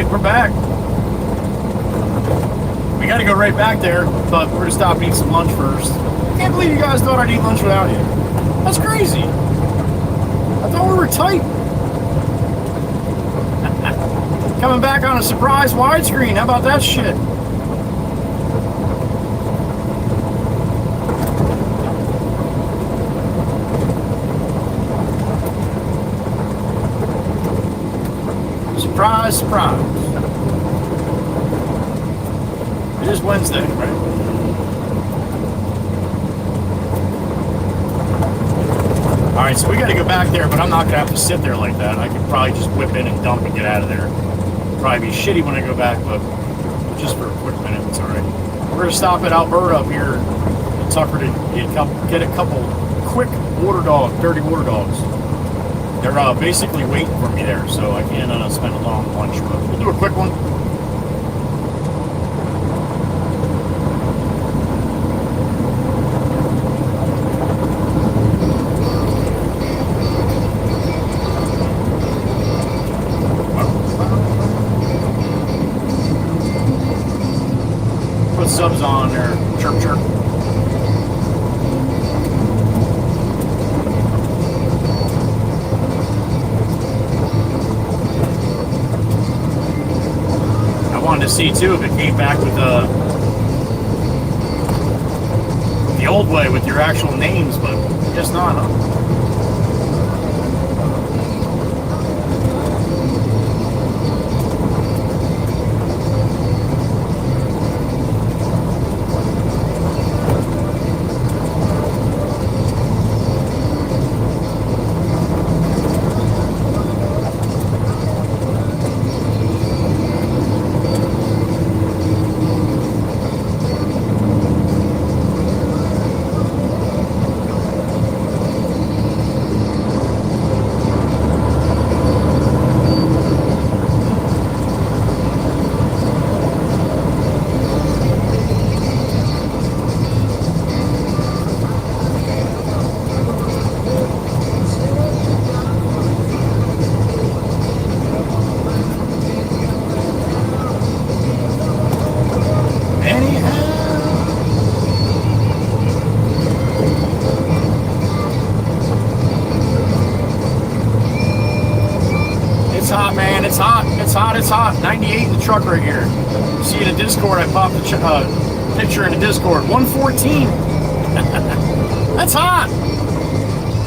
right, we're back. We got to go right back there, but we're going to stop and eat some lunch first. I can't believe you guys thought I'd eat lunch without you. That's crazy. I thought we were tight. Coming back on a surprise widescreen. How about that shit? Surprise, surprise. It is Wednesday, right? Alright, so we got to go back there, but I'm not going to have to sit there like that. I could probably just whip in and dump and get out of there. Probably be shitty when I go back, but just for a quick minute, it's alright. We're going to stop at Alberta up here in Tucker to get a couple quick dirty water dogs. They're basically waiting for me there, so I can't spend a long lunch, but we'll do a quick one. Put subs on there, chirp chirp. To see too if it came back with the old way with your actual names, but I guess not, huh? It's hot. 98 in the truck right here. You see in the Discord, I popped a picture in the Discord. 114. That's hot.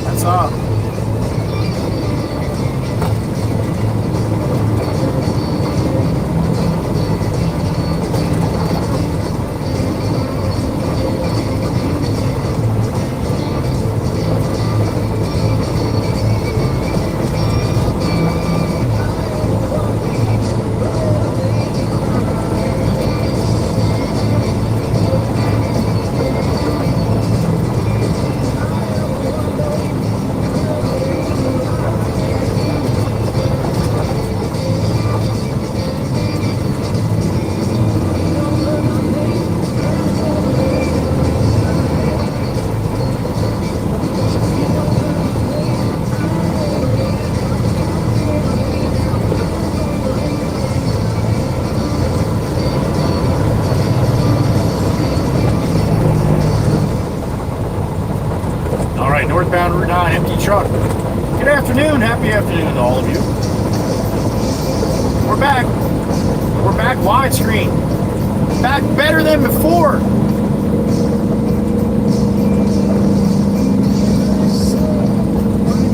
That's hot. Northbound Route 9, empty truck. Good afternoon, happy afternoon to all of you. We're back. We're back widescreen. Back better than before.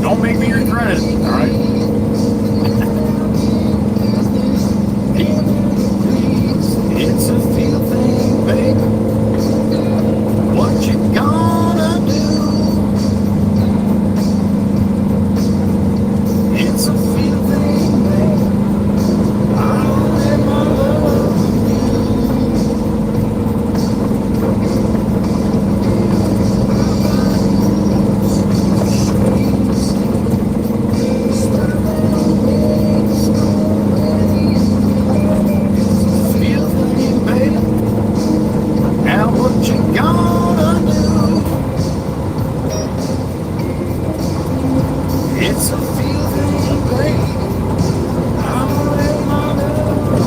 Don't make me regret it, all right? It's a feel thing, baby. What you gonna do? It's a feel thing, baby. I'll let my love It's a feeling, baby. I'm with my love.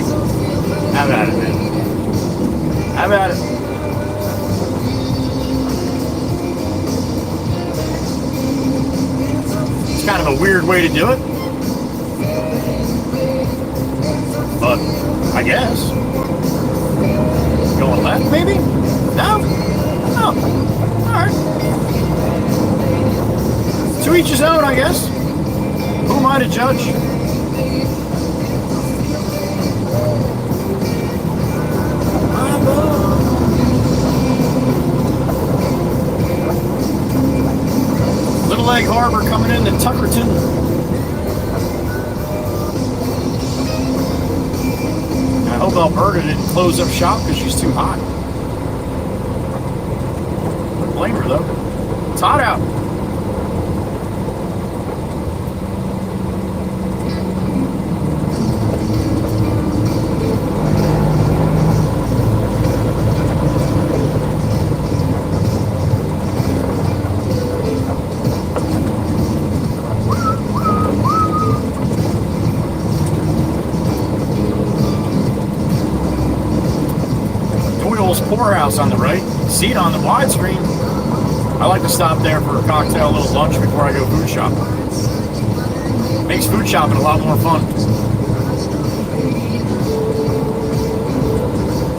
buddy. Have at it, man. Have at it. It's kind of a weird way to do it. But I guess. Going left, maybe? No? No. Alright. To each his own, I guess. Who am I to judge? Little Lake Harbor coming into Tuckerton. I hope Alberta didn't close up shop because she's too hot. Don't blame her though. It's hot out. Poorhouse on the right, see it on the widescreen. I like to stop there for a cocktail, a little lunch before I go food shopping. Makes food shopping a lot more fun.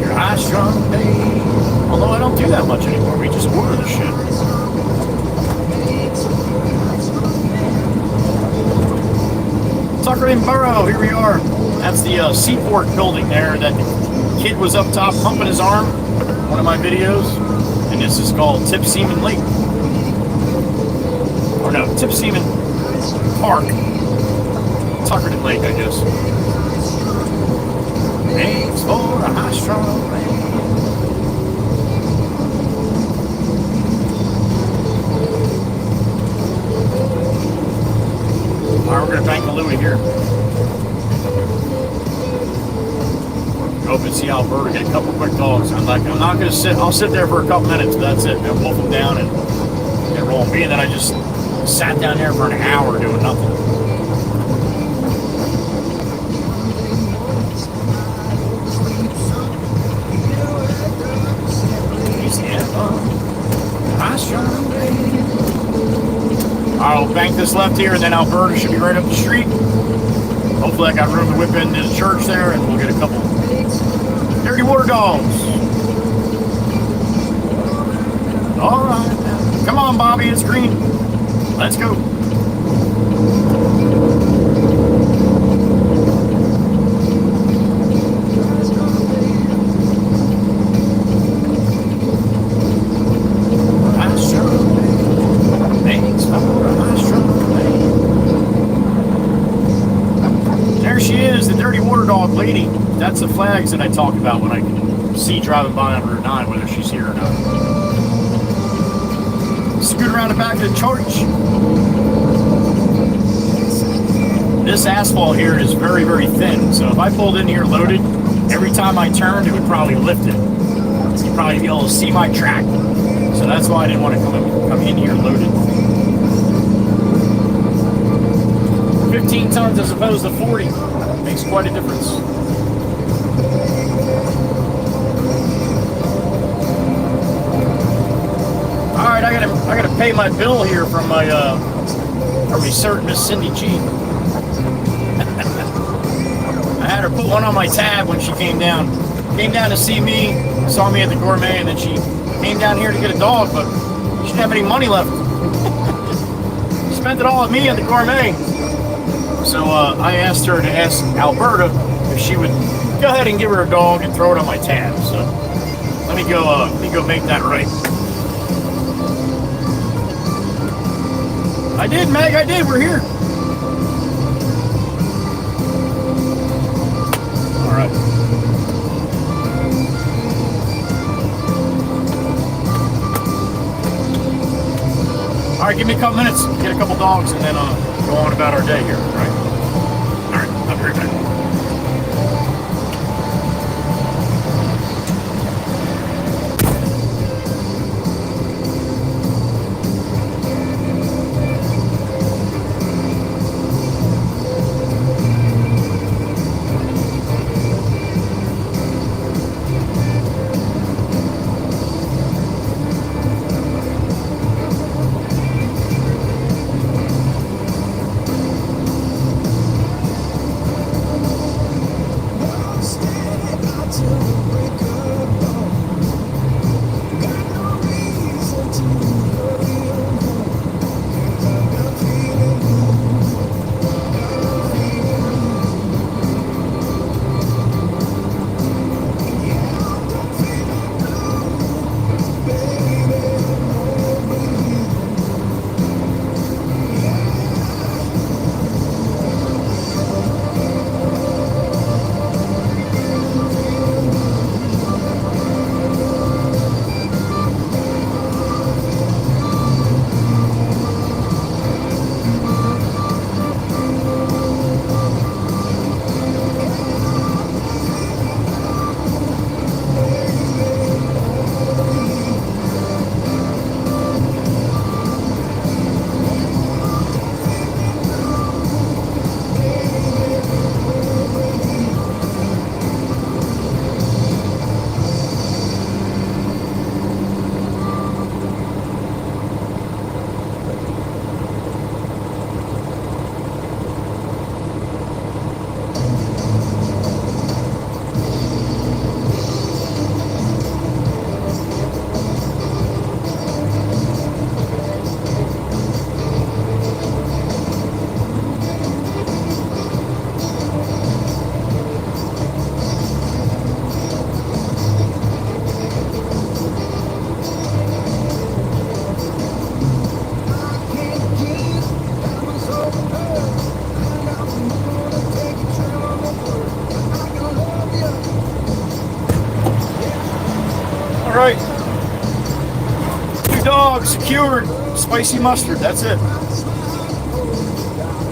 Your high strung day. Although I don't do that much anymore, we just order the shit. Tuckerton Borough, here we are. That's the Seaport building there that the kid was up top pumping his arm. One of my videos, and this is called Tip Seaman Lake. Or no, Tip Seaman Park. Tuckerton Lake, I guess. Thanks for a high strong man. Alright, we're gonna bank a Louie here. Hope and see Alberta get a couple quick dogs. I'm not gonna sit. I'll sit there for a couple minutes, but that's it. And wolf them down and roll them. Being that I just sat down there for an hour doing nothing. I'll bank this left here, and then Alberta should be right up the street. Hopefully, I got room to whip into the church there, and we'll get a couple dirty water dogs. All right. Come on, Bobby. It's green. Let's go. There she is, the dirty water dog lady. That's the flags that I talk about when I can see driving by on Route 9, whether she's here or not. Scoot around the back of the church. This asphalt here is very, very thin. So if I pulled in here loaded, every time I turned, it would probably lift it. You'd probably be able to see my track. So that's why I didn't want to come in here loaded. 15 tons as opposed to 40. Makes quite a difference. Alright, I gotta pay my bill here from my certain Miss Cindy G. I had her put one on my tab when she came down. Came down to see me, saw me at the Gourmet, and then she came down here to get a dog, but she didn't have any money left. Spent it all at me at the Gourmet. So I asked her to ask Alberta if she would go ahead and give her a dog and throw it on my tab. So let me go make that right. I did, Meg. I did. We're here. All right. All right. Give me a couple minutes. Get a couple dogs, and then go on about our day here. All right. All right. I'll be right back. right. 2 dogs secured. Spicy mustard. That's it.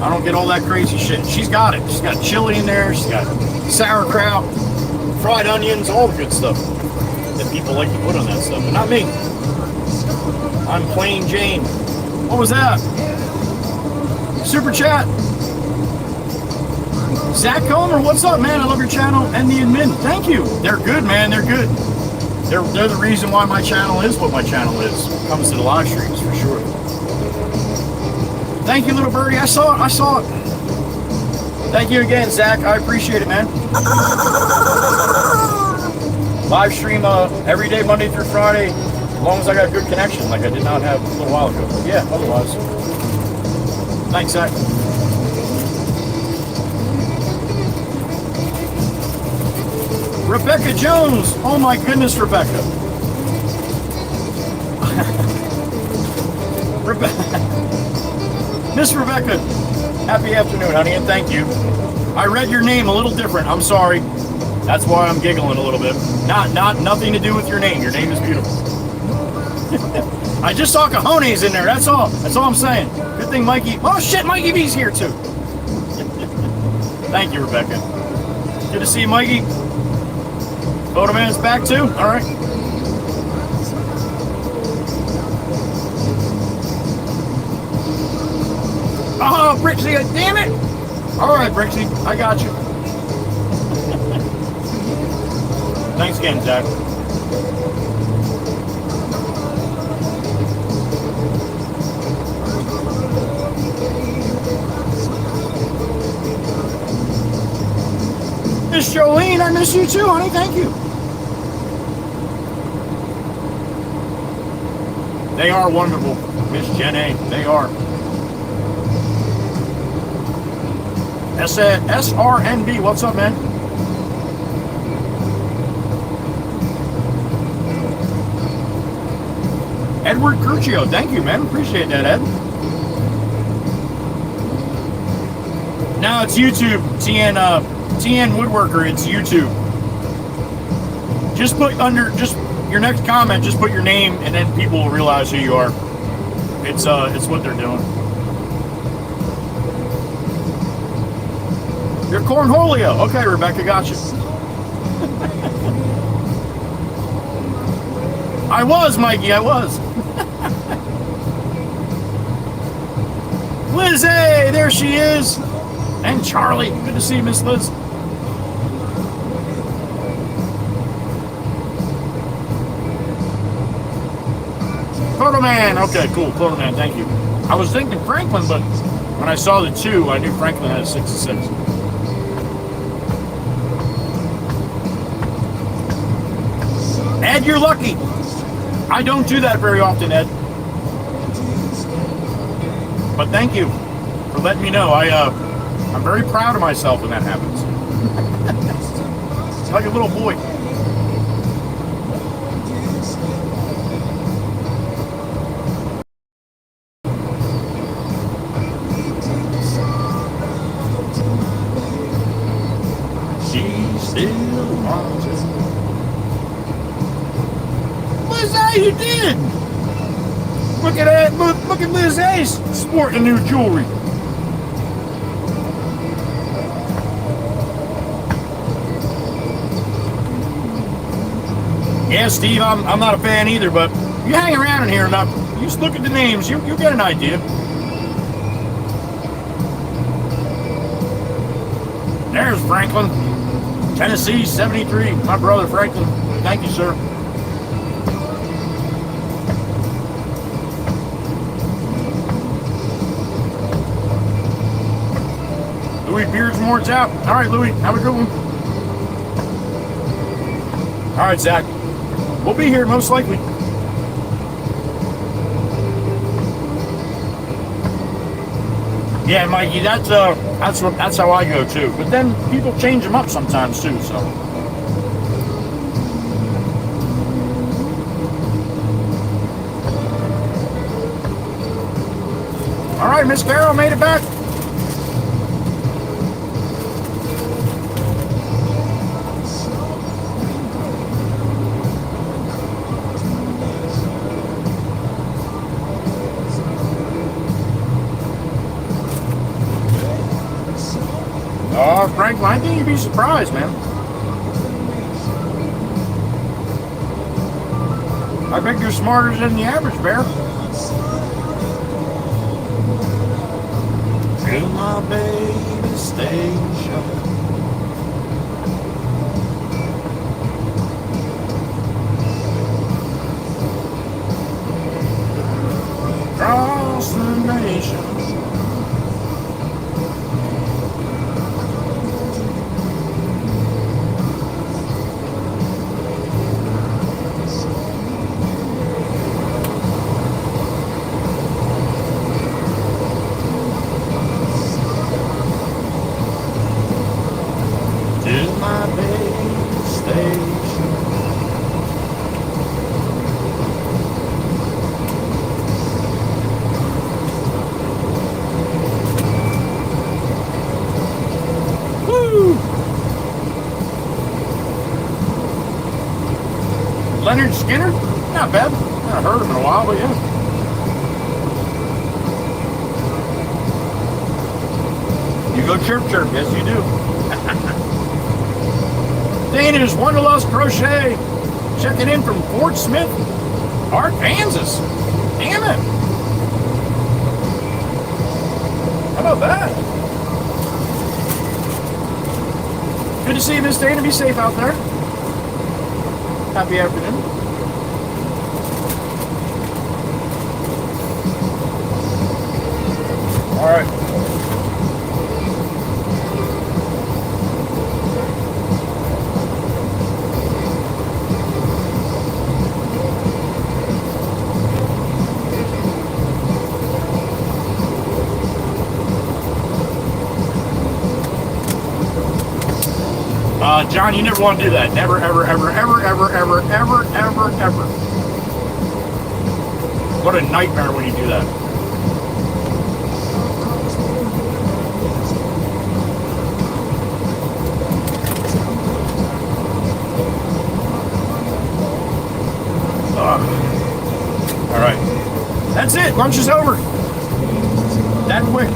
I don't get all that crazy shit. She's got it. She's got chili in there. She's got sauerkraut, fried onions, all the good stuff that people like to put on that stuff. But not me. I'm plain Jane. What was that? Super chat. Zach Comer, what's up, man? I love your channel and the admin. Thank you. They're good, man. They're good. They're the reason why my channel is what my channel is. When it comes to the live streams, for sure. Thank you, little birdie. I saw it. I saw it. Thank you again, Zach. I appreciate it, man. Live stream every day, Monday through Friday, as long as I got good connection, like I did not have a little while ago. But yeah, otherwise. Thanks, Zach. Rebecca Jones. Oh my goodness, Rebecca. Miss Rebecca, happy afternoon, honey, and thank you. I read your name a little different. I'm sorry. That's why I'm giggling a little bit. Nothing to do with your name. Your name is beautiful. I just saw cojones in there. That's all. That's all I'm saying. Good thing Mikey. Oh shit, Mikey V's here too. Thank you, Rebecca. Good to see you, Mikey. Photo man's back too. All right. Oh, Brixie, damn it! All right, Brixie, I got you. Thanks again, Zach. Miss Jolene, I miss you too, honey. Thank you. They are wonderful, Miss Jenny. They are. SRNB, what's up, man? Edward Curcio, thank you, man. Appreciate that, Ed. Now it's YouTube. TN Woodworker, it's YouTube. Just put your next comment, just put your name, and then people will realize who you are. It's what they're doing. You're Cornholio. Okay, Rebecca, got you. I was, Mikey, I was. Liz, hey, there she is. And Charlie. Good to see you, Miss Liz. Photo Man. Okay, cool. Photo Man, thank you. I was thinking Franklin, but when I saw the 2, I knew Franklin had a 66. Ed, you're lucky. I don't do that very often, Ed. But thank you for letting me know. I'm very proud of myself when that happens. It's like a little boy. She still wants it. Liz A, you did! Look at that! Look at Liz A sporting new jewelry. Yeah, Steve, I'm not a fan either, but you hang around in here enough, you just look at the names, you get an idea. There's Franklin, Tennessee, 73, my brother Franklin. Thank you, sir. Louis Beardsmore's out. All right, Louis, have a good one. All right, Zach. We'll be here most likely. Yeah, Mikey, that's how I go too. But then people change them up sometimes too. So. All right, Miss Carol made it back. be surprised, man. I think you're smarter than the average bear. Till my baby station. Across the nation. Leonard Skinner? Not bad. I haven't heard him in a while, but yeah. You go chirp chirp, yes you do. Dana's Wanderlust Crochet, checking in from Fort Smith, Arkansas. Damn it. How about that? Good to see you, Miss Dana. Be safe out there. Happy afternoon. All right. John, you never want to do that. Never, ever, ever, ever, ever, ever, ever, ever, ever. What a nightmare when you do that. All right. That's it. Lunch is over. That quick.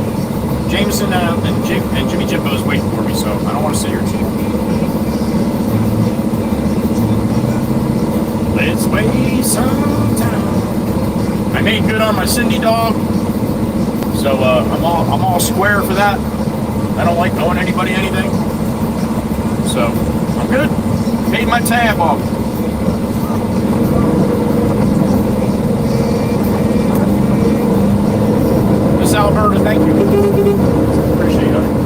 Jameson and Jimmy Jimbo's waiting for me, so I don't want to sit here too long. Let's wait some time. I made good on my Cindy dog, so I'm all square for that. I don't like owing anybody anything, so I'm good. Paid my tab off. Miss Alberta, thank you. Appreciate it.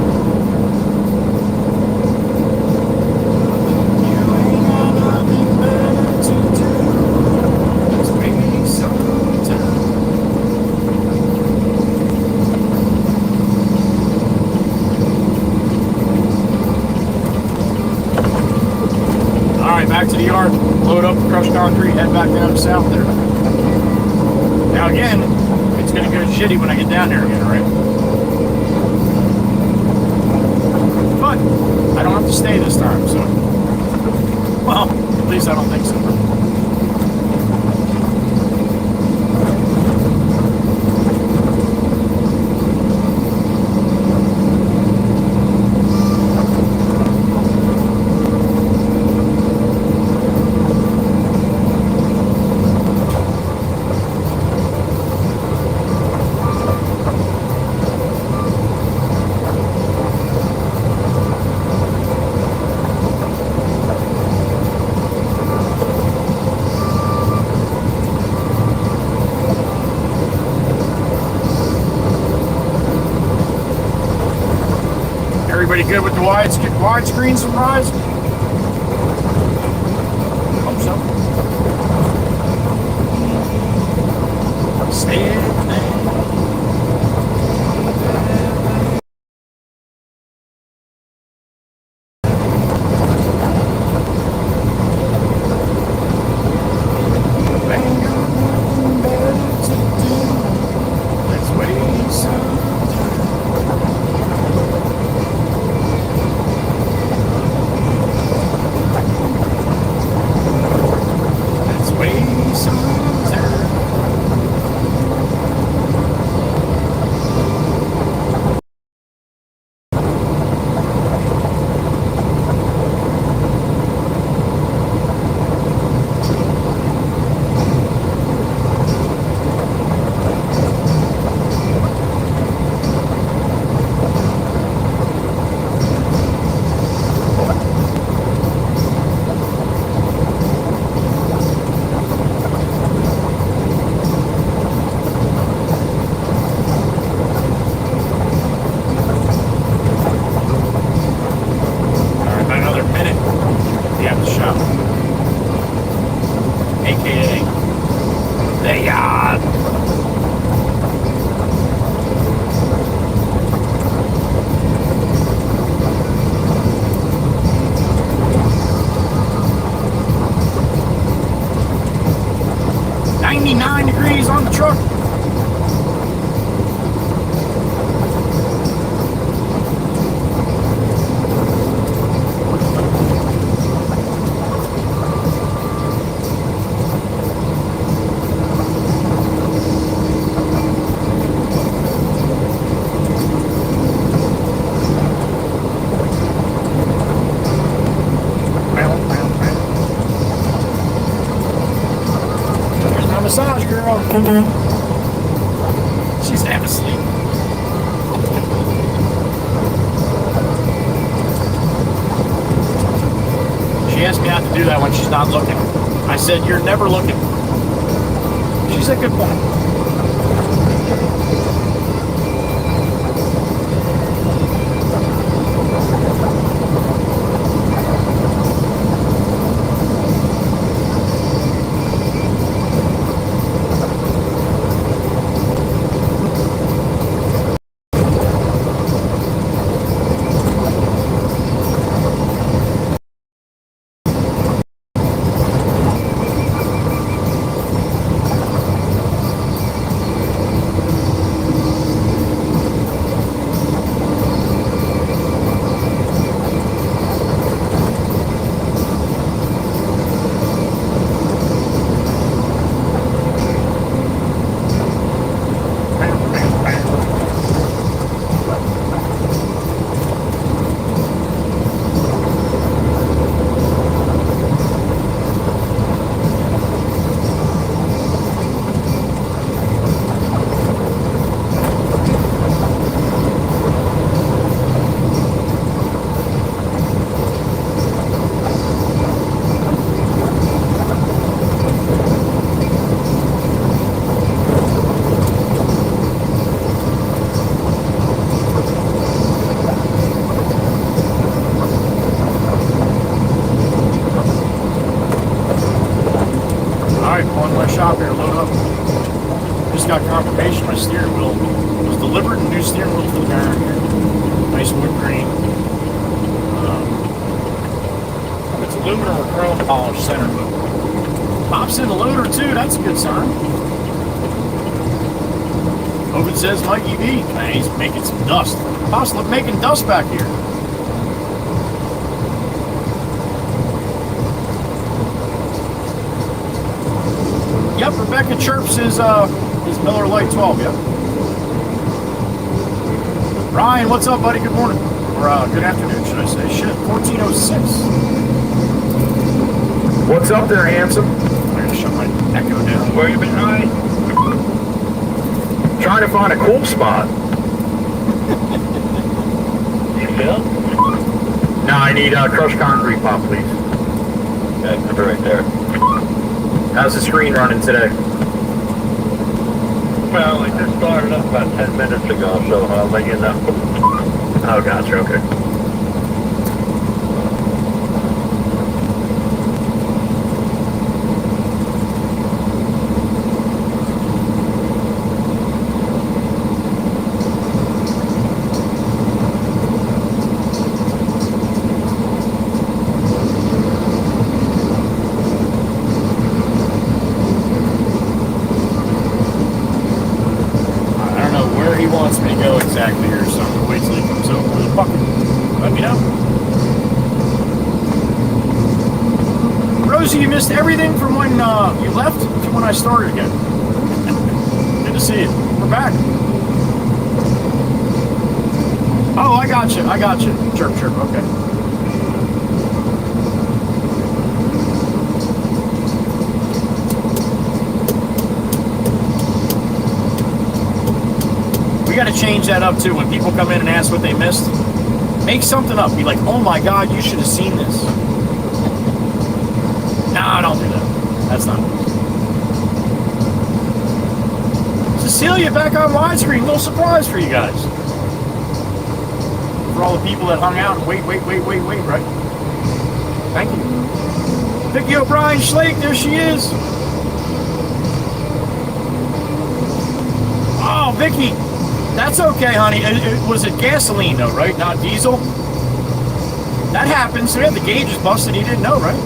Back to the yard, load up the crushed concrete, head back down to south there. Now again, it's going to go shitty when I get down there again, right? But I don't have to stay this time, so. Well, at least I don't think so. Everybody good with the widescreen surprise? Hope so. Stay there. aka the yard. Degrees on the truck. There's my massage girl. She's half asleep. She asked me not to do that when she's not looking. I said, you're never looking. She's a good point. Shop here, load up. Just got confirmation my steering wheel was delivered, and new steering wheel for the car here. Nice wood grain. It's aluminum or chrome polished center. Pops in the loader too, that's a good sign. Hope it says Mikey B. Man, he's making some dust. Pops look making dust back here. Yep, Rebecca Chirps is Miller Lite 12, yep. Ryan, what's up, buddy? Good morning. Or good afternoon, should I say. Shit, 1406. What's up there, handsome? I'm going to shut my echo down. Where you been, Ryan? Trying to find a cool spot. You feel? No, I need crushed concrete pop, please. Okay, I'll be right there. How's the screen running today? Well, I just started up about 10 minutes ago, so I'll let you know. Oh, gotcha, okay. Exactly here, so I'm gonna wait till he comes over. Fucking let me know. Rosie, you missed everything from when you left to when I started again. Good to see you. We're back. Oh, I got you. Chirp, chirp. Okay. We got to change that up too. When people come in and ask what they missed, make something up. Be like, oh my God, you should have seen this. No, don't do that. That's not it. Cecilia, back on widescreen. Little surprise for you guys. For all the people that hung out and wait, right? Thank you. Vicky O'Brien Schlake, there she is. Oh, Vicky, that's okay, honey. Was it gasoline, though, right? Not diesel? That happens. So, yeah, the gauge is busted. You didn't know, right?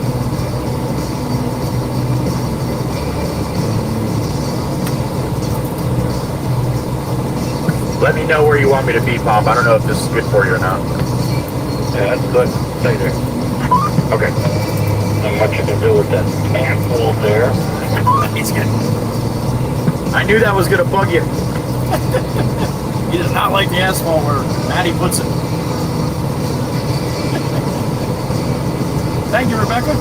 Let me know where you want me to be, Bob. I don't know if this is good for you or not. Yeah, that's good. Stay there. Okay. Not much you can do with that handful there. He's good. I knew that was going to bug you. He does not like the asphalt where Maddie puts it. Thank you, Rebecca.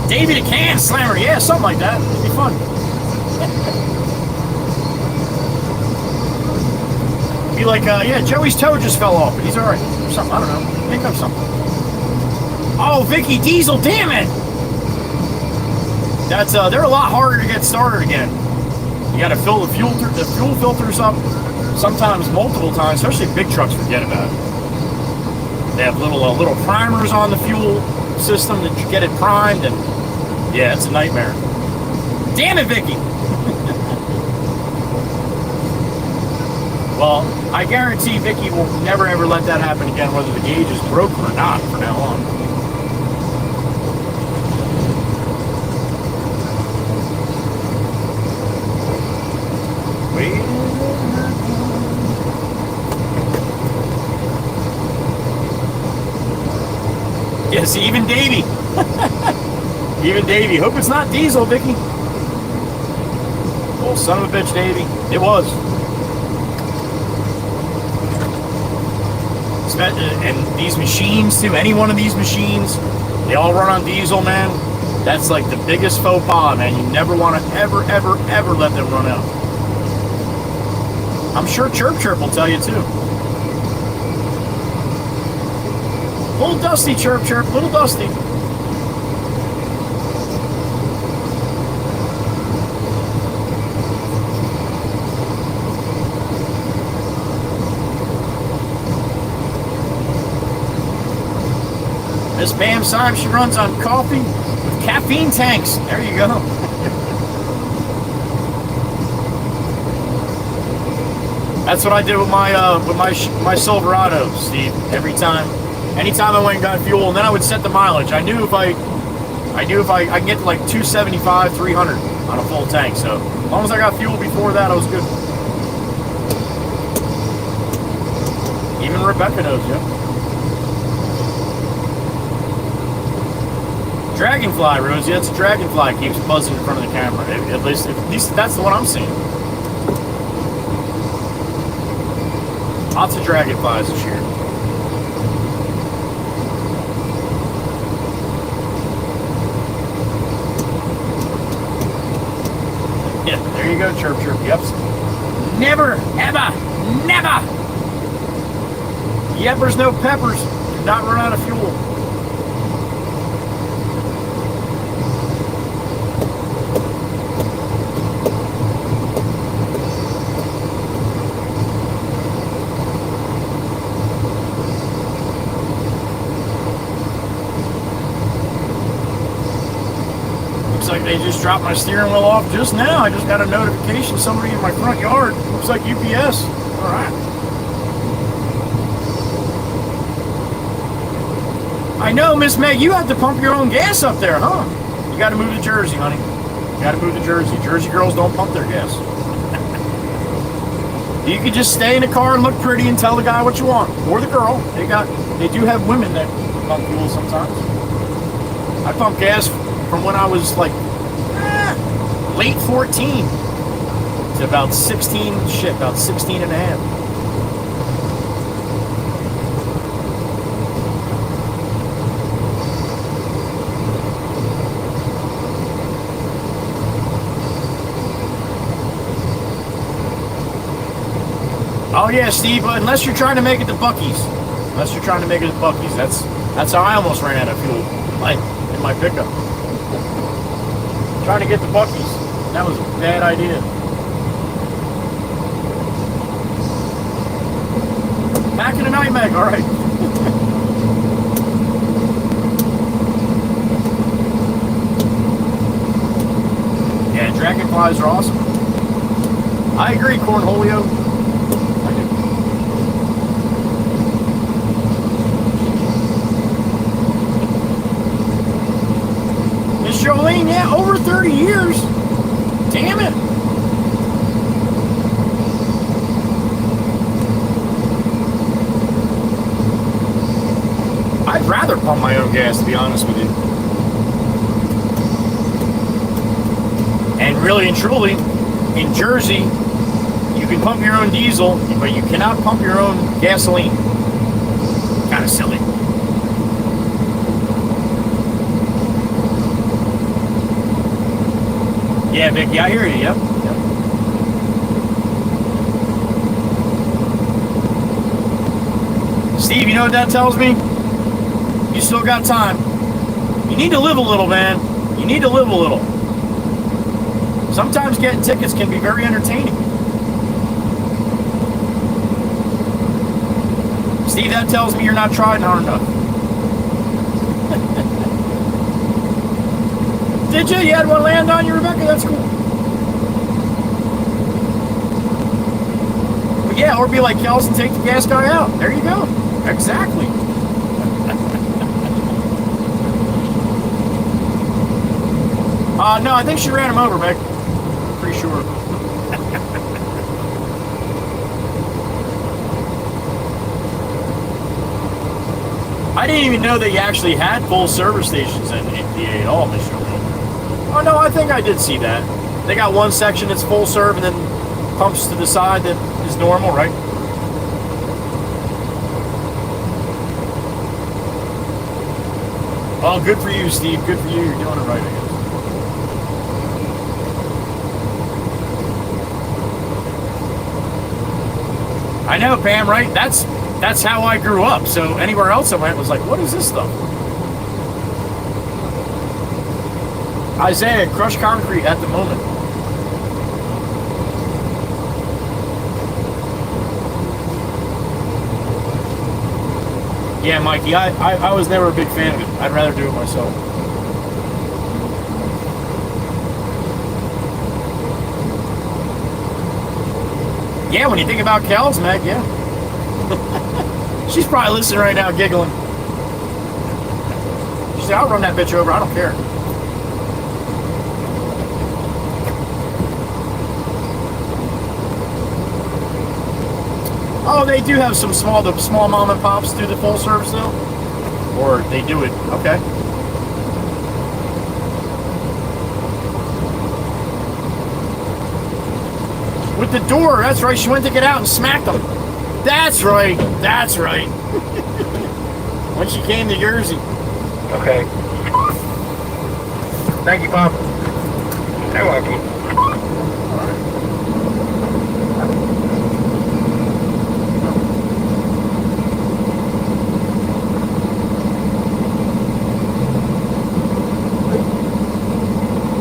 Davey the Can Slammer. Yeah, something like that. It'd be fun. Be like, yeah, Joey's toe just fell off, but he's all right. Or something. I don't know. Think of something. Oh, Vicky Diesel, damn it! That's they're a lot harder to get started again. You got to fill the fuel filters up, sometimes multiple times. Especially big trucks forget about it. They have little primers on the fuel system that you get it primed, and yeah, it's a nightmare. Damn it, Vicky! Well, I guarantee Vicky will never ever let that happen again, whether the gauge is broken or not from now on. Yes, even Davey. Even Davey. Hope it's not diesel, Vicky. Oh, son of a bitch, Davey. It was. And these machines, too. Any one of these machines, they all run on diesel, man. That's like the biggest faux pas, man. You never want to ever let them run out. I'm sure Chirp Chirp will tell you, too. Little dusty, Chirp Chirp, little dusty. Miss Bam Syme, she runs on coffee with caffeine tanks. There you go. That's what I did with my Silverado, Steve. Anytime I went and got fuel, and then I would set the mileage. I knew if I can get to like 275, 300 on a full tank. So as long as I got fuel before that, I was good. Even Rebecca knows, yeah. Dragonfly, Rosie. That's a dragonfly keeps buzzing in front of the camera. At least that's what I'm seeing. Lots of dragonflies this year. Yeah, there you go, Chirp Chirp. Yep. Never, ever, never. Yeppers, no peppers. Do not run out of fuel. Like they just dropped my steering wheel off just now. I just got a notification, somebody in my front yard. Looks like UPS. All right. I know, Miss Meg, you have to pump your own gas up there, huh? You got to move to Jersey, honey. You got to move to Jersey. Jersey girls don't pump their gas. You could just stay in the car and look pretty and tell the guy what you want, or the girl. They do have women that pump fuel sometimes. I pump gas from when I was like late 14 to about 16 and a half. Oh yeah, Steve, unless you're trying to make it to Buc-ee's. That's how I almost ran out of fuel in my pickup. Trying to get to Buc-ee's. That was a bad idea. Back in the night, Meg. All right. supplies are awesome. I agree, Cornholio. I do. Miss Jolene, yeah, over 30 years. Damn it. I'd rather pump my own gas, to be honest with you. And really and truly, in Jersey, you can pump your own diesel, but you cannot pump your own gasoline. Kind of silly. Yeah, Vicky, I hear you. Yep. Steve, you know what that tells me? You still got time. You need to live a little, man. You need to live a little. Sometimes getting tickets can be very entertaining. Steve, that tells me you're not trying hard enough. Did you? You had one land on you, Rebecca? That's cool. But yeah, or be like Kels and take the gas guy out. There you go. Exactly. No, I think she ran him over, Beck. Pretty sure. I didn't even know that you actually had full service stations in PA at all, Miss Jolene. Oh no, I think I did see that. They got one section that's full serve and then pumps to the side that is normal, right? Oh, good for you, Steve. Good for you. You're doing it right, I guess. I know, Pam, right? That's how I grew up. So anywhere else I went was like, what is this stuff? Isaiah, crushed concrete at the moment. Yeah, Mikey, I was never a big fan of it. I'd rather do it myself. Yeah, when you think about Kels, Meg, yeah. She's probably listening right now, giggling. She said, I'll run that bitch over, I don't care. Oh, they do have some small mom and pops do the full service though? Or they do it, okay. With the door, that's right, she went to get out and smacked them. That's right, that's right. When she came to Jersey. Okay. Thank you, Bob. You're welcome.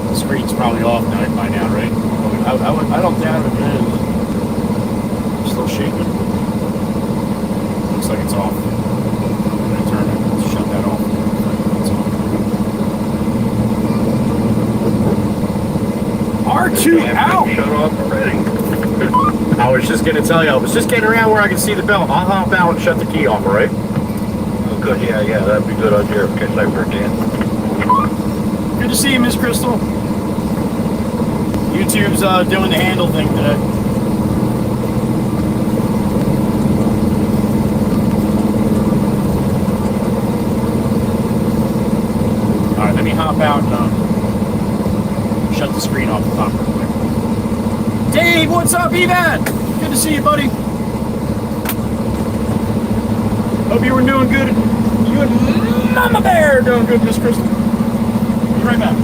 The screen's probably off by now, right? I don't doubt it is. Still shaking. Looks like it's off. I'm gonna turn it. Shut that off. It's off. R2 out! Shut off already. I was just going to tell you, I was just getting around where I can see the belt. I'll hop out and shut the key off, all right? Oh, good, yeah, that'd be good idea in case I forget. Good to see you, Miss Crystal. YouTube's doing the handle thing today. Alright, let me hop out and shut the screen off the top real quick. Dave, what's up, Evan? Good to see you, buddy. Hope you were doing good. You and Mama Bear are doing good, Miss Crystal. Be right back.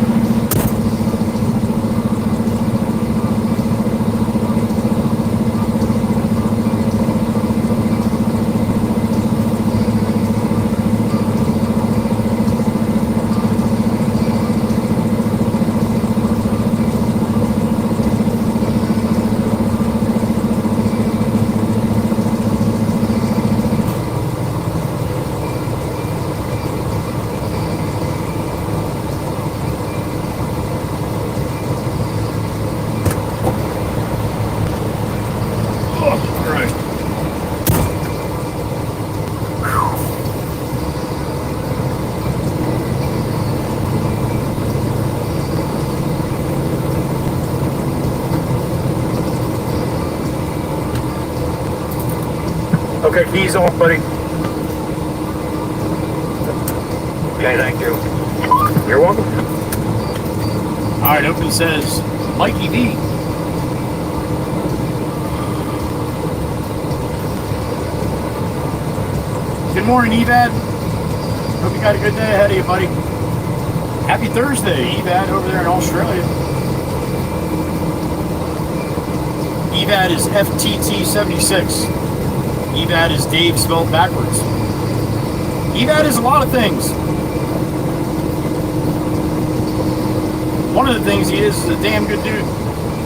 Okay, keys off, buddy. Okay, thank you. You're welcome. All right, open says Mikey D. Good morning, Evad. Hope you got a good day ahead of you, buddy. Happy Thursday, Evad, over there in Australia. Evad is FTT76. Evad is Dave spelled backwards. Evad is a lot of things. One of the things he is a damn good dude.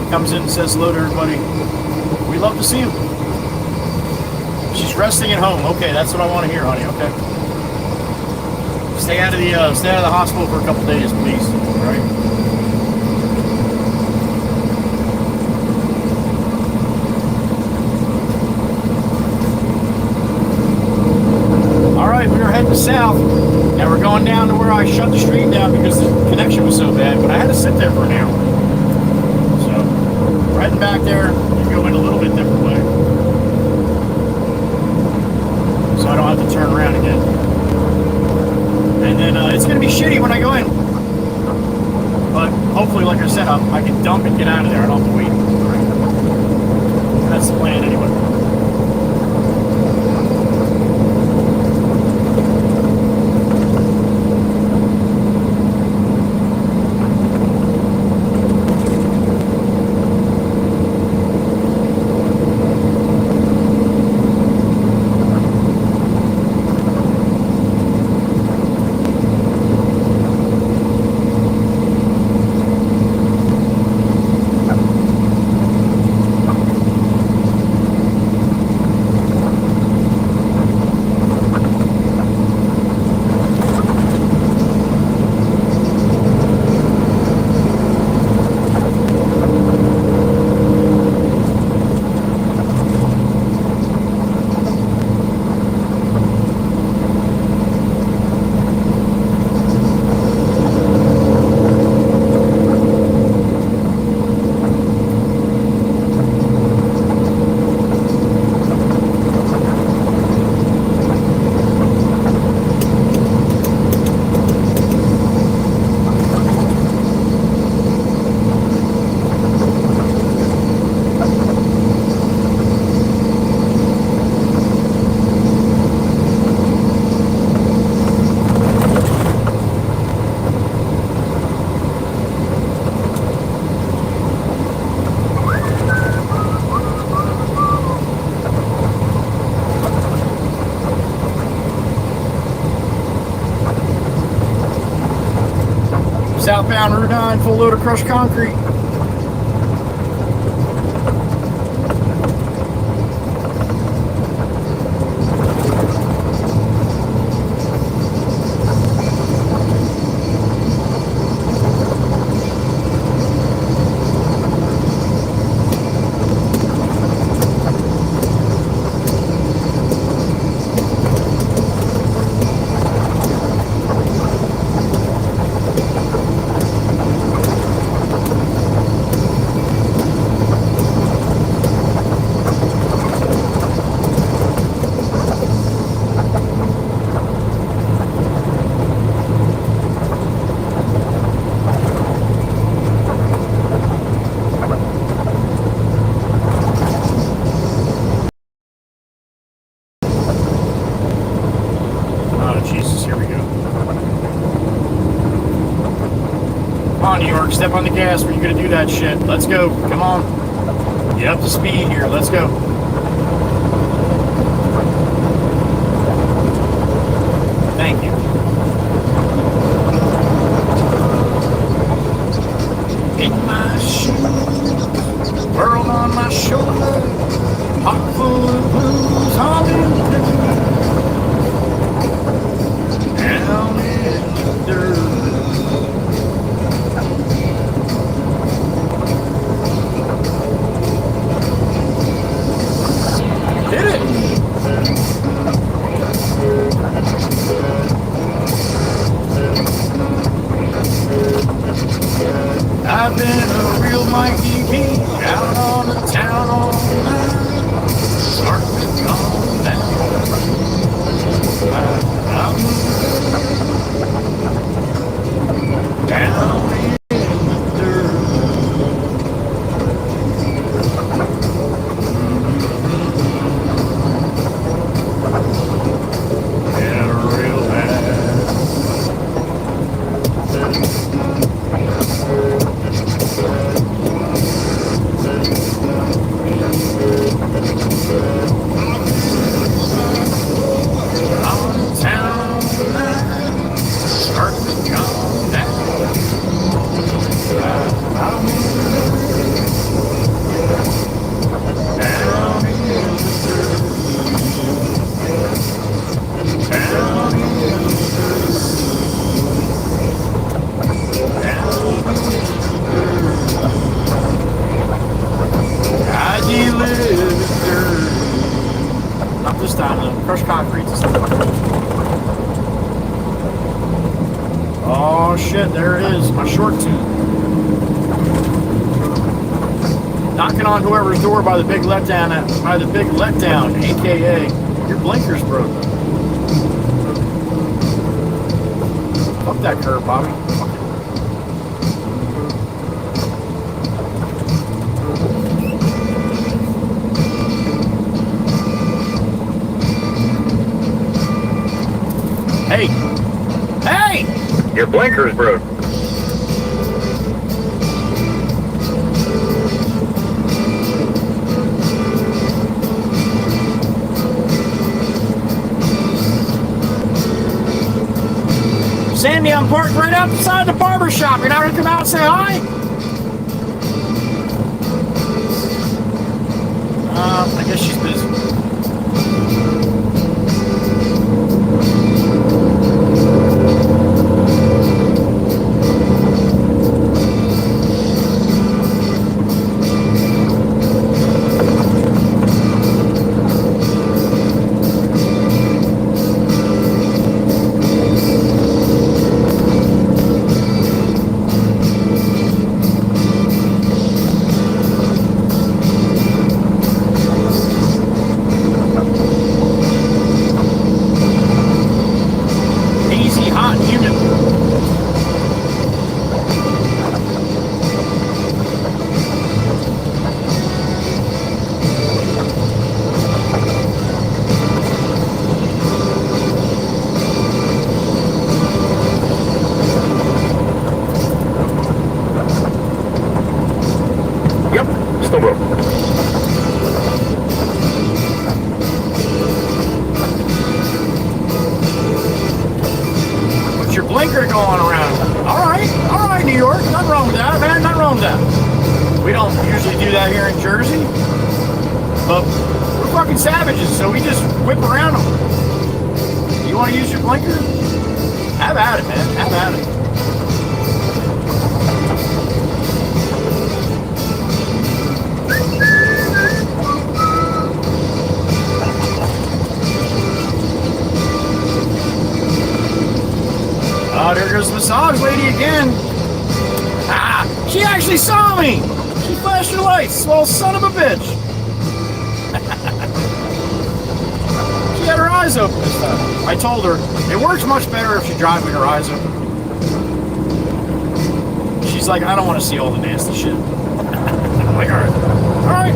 Comes in and says hello to everybody. We love to see him. She's resting at home. Okay, that's what I want to hear, honey. Okay. Stay out of the hospital for a couple days, please. All right. All right, we are heading south. Now we're going down to where I shut the stream down because the connection was so bad. But I had to sit there for an hour. So we're heading back there. We go in a little bit different way, so I don't have to turn around again. And then it's going to be shitty when I go in. But hopefully, like I said, I can dump and get out of there. I don't have to wait. That's the plan anyway. Southbound Route 9, full load of crushed concrete. Step on the gas when you're going to do that shit. Let's go. Come on. Get up to speed here. Let's go. Thank you. In my shoes, world on my shoulder, heart full of blues, I'm in the dirt. Down in the dirt. Did it! Oh shit, there it is, my short tube. Knocking on whoever's door by the big letdown, aka your blinker's broke. Fuck that curb, Bobby. Fuck it. Hey! Hey! Your blinker's broke. Sandy, I'm parked right outside the barber shop. You're not gonna come out and say hi? I guess she's busy. Still broke. What's your blinker going around? All right, New York. Nothing wrong with that, man. Nothing wrong with that. We don't usually do that here in Jersey, but we're fucking savages, so we just whip around them. You want to use your blinker? Have at it, man. Have at it. Oh, there goes the massage lady again. Ah, she actually saw me. She flashed her lights. Well, son of a bitch. She had her eyes open this time. I told her, it works much better if you drive with her eyes open. She's like, I don't want to see all the nasty shit. I'm like, all right. All right.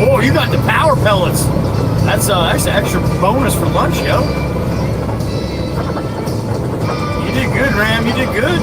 Oh, you got the power pellets. That's an extra bonus for lunch, yo. You did good, Ram. You did good.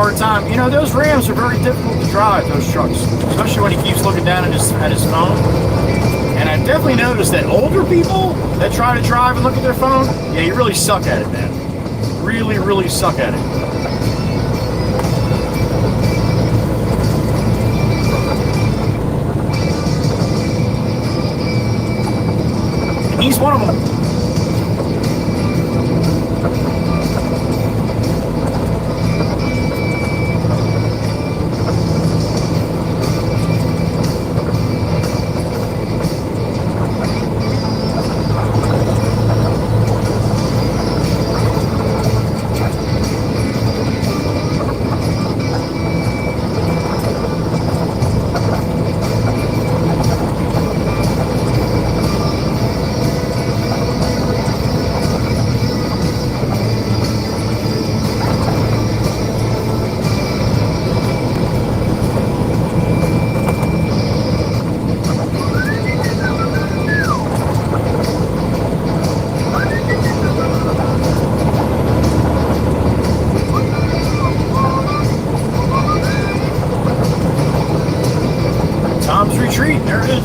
hard time. You know, those Rams are very difficult to drive, those trucks, especially when he keeps looking down at his phone. And I've definitely noticed that older people that try to drive and look at their phone, yeah, you really suck at it, man. Really, really suck at it. And he's one of them. Retreat, there it is.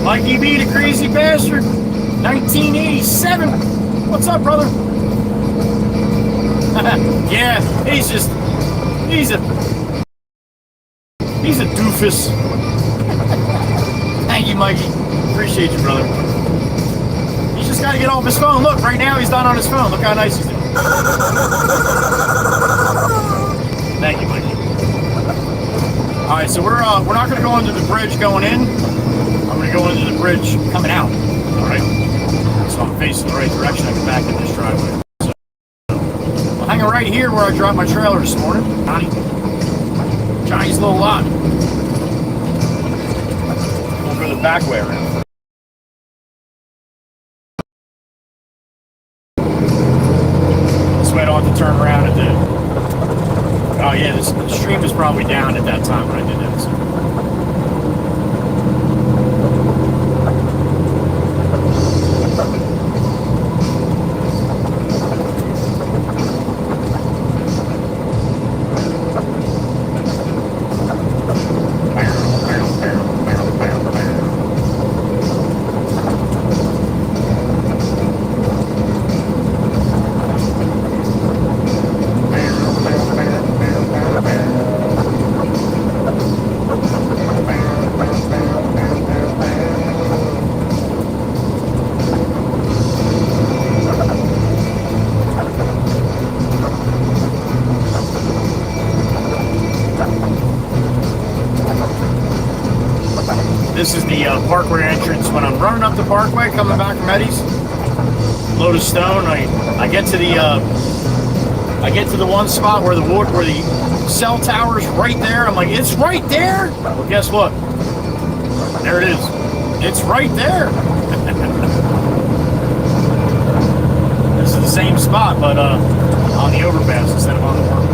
Mikey B, the crazy bastard, 1987. What's up, brother? Yeah, he's a doofus. Thank you, Mikey. Appreciate you, brother. He's just got to get off his phone. Look, right now he's not on his phone. Look how nice he's doing. Thank you, Mikey. All right, so we're not going to go under the bridge going in. I'm going to go into the bridge coming out. All right. So I'm facing the right direction. I get back in this driveway. So I'm hanging right here where I dropped my trailer this morning. Johnny's little lot. We'll go the back way around. This way I don't have to turn around at the... Oh yeah, the stream was probably down at that time when I did that. So. This is the parkway entrance. When I'm running up the parkway, coming back from Eddie's, load of stone. I get to the one spot where the cell tower's right there. I'm like, it's right there. Well, guess what? There it is. It's right there. This is the same spot, but on the overpass instead of on the parkway.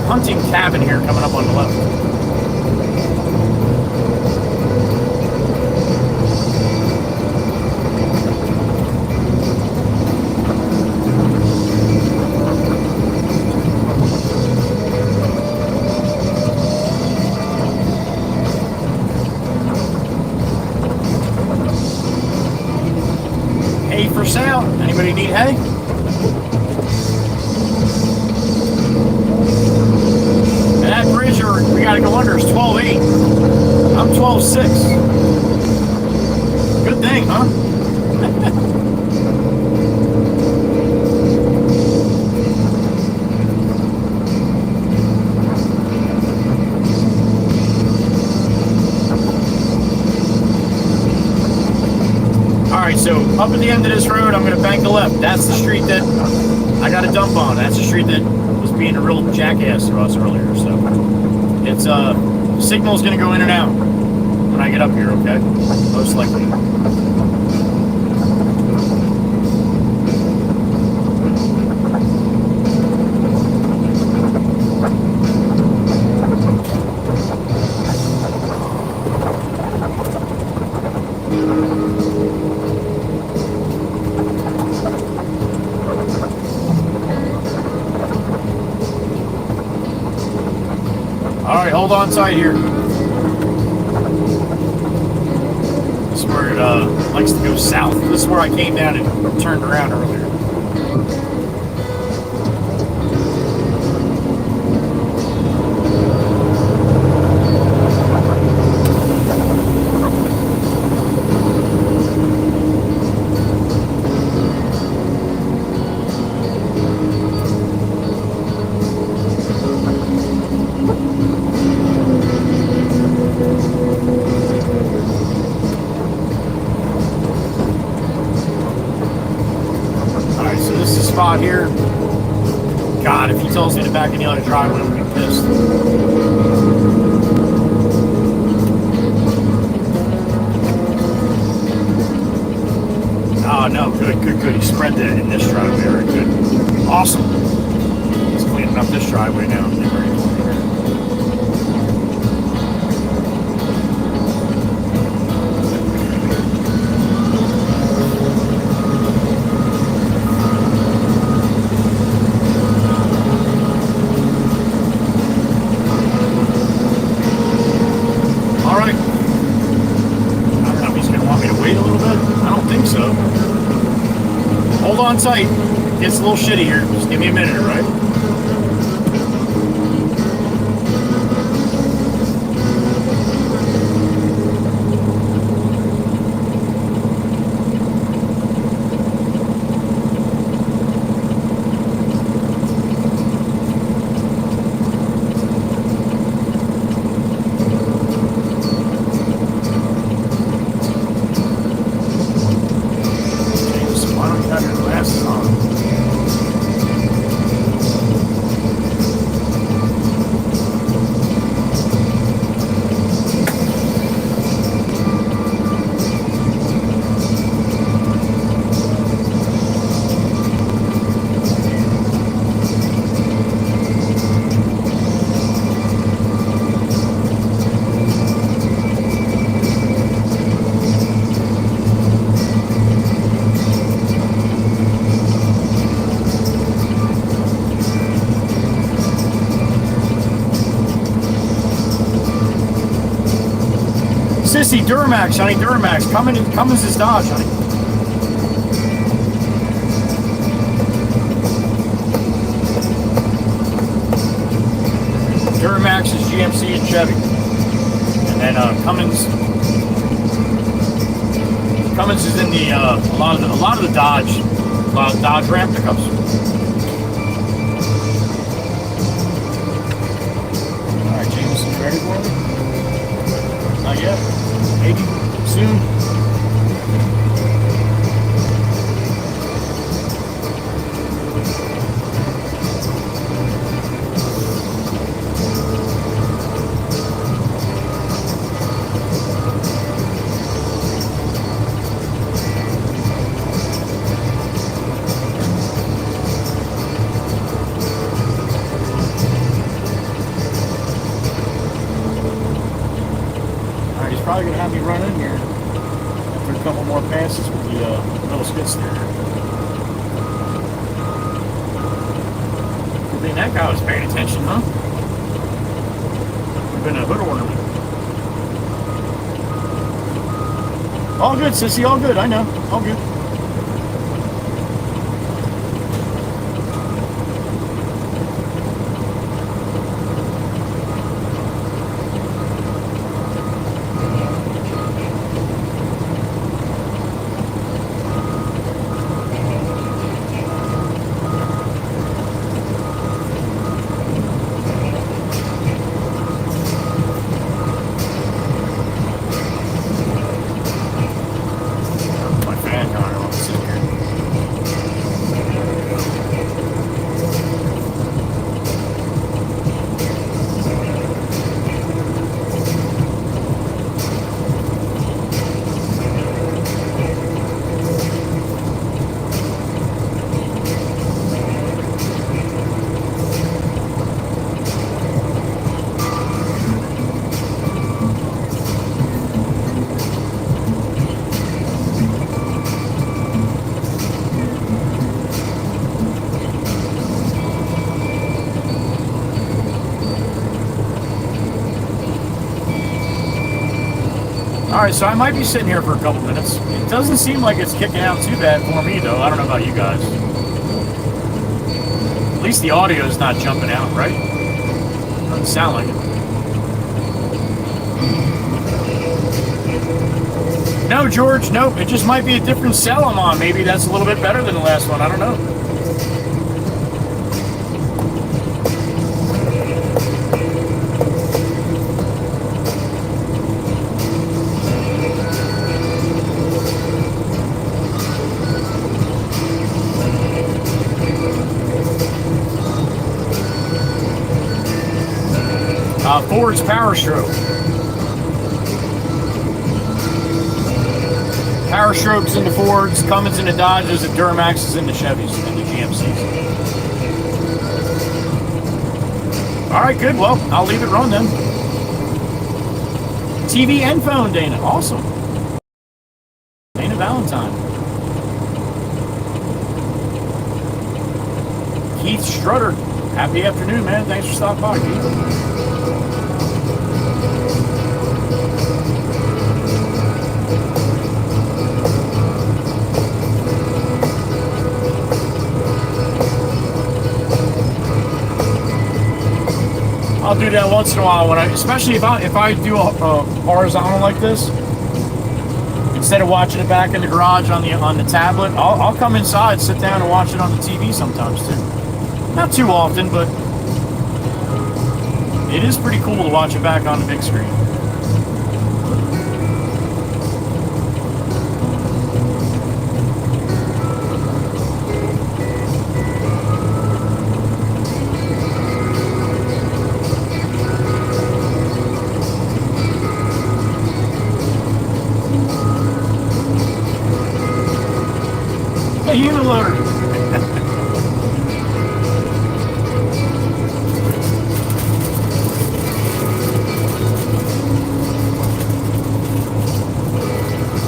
Hunting cabin here coming up on the left. Hay for sale. Anybody need hay? And that bridge we gotta go under is 12.8. I'm 12.6. Good thing, huh? Alright, so up at the end of this road, I'm going to bank the left. That's the street that I got a dump on. That's the street that was being a real jackass to us earlier. So it's signal's going to go in and out when I get up here, okay? Most likely. Alright, hold on tight here. This is where it likes to go south. This is where I came down and turned around earlier. Spot here. God, if he tells me to back in the other driveway, I'm gonna be pissed. Oh no, good. He spread that in this driveway. Very good. Awesome. He's cleaning up this driveway now. Get ready for it. Hold on tight. Gets a little shitty here. Just give me a minute, all right? Sissy, Duramax, honey, Duramax. Cummins is Dodge, honey. Duramax is GMC and Chevy. And then Cummins is in the a lot of the Dodge Ram pickups. All right, James, you ready for me? Not yet. Maybe soon. Probably gonna have me run in here after a couple more passes with the little skid steer. Good thing that guy was paying attention, huh? We've been a hood ornament. All good, sissy, all good. I know, all good. All right, so I might be sitting here for a couple minutes. It doesn't seem like it's kicking out too bad for me, though. I don't know about you guys. At least the audio is not jumping out, right? Doesn't sound like it. No, George, nope. It just might be a different cell I'm on. Maybe that's a little bit better than the last one. I don't know. Ford's Power Stroke. Power Strokes in the Fords, Cummins in the Dodges, and Duramaxes in the Chevys and the GMCs. All right, good. Well, I'll leave it run then. TV and phone, Dana. Awesome. Dana Valentine. Keith Strutter. Happy afternoon, man. Thanks for stopping by, Keith. I'll do that once in a while when especially if I do a horizontal like this. Instead of watching it back in the garage on the tablet, I'll come inside, sit down, and watch it on the TV sometimes too. Not too often, but it is pretty cool to watch it back on the big screen. Uniloader.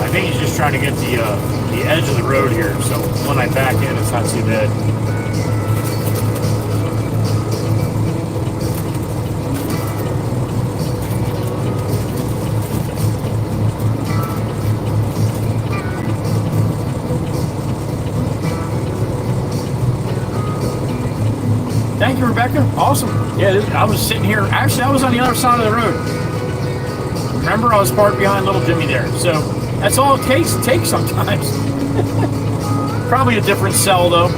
I think he's just trying to get the edge of the road here, so when I back in, it's not too bad. Thank you, Rebecca. Awesome. Yeah, I was sitting here. Actually, I was on the other side of the road. Remember, I was parked behind little Jimmy there. So that's all it takes sometimes. Probably a different cell, though.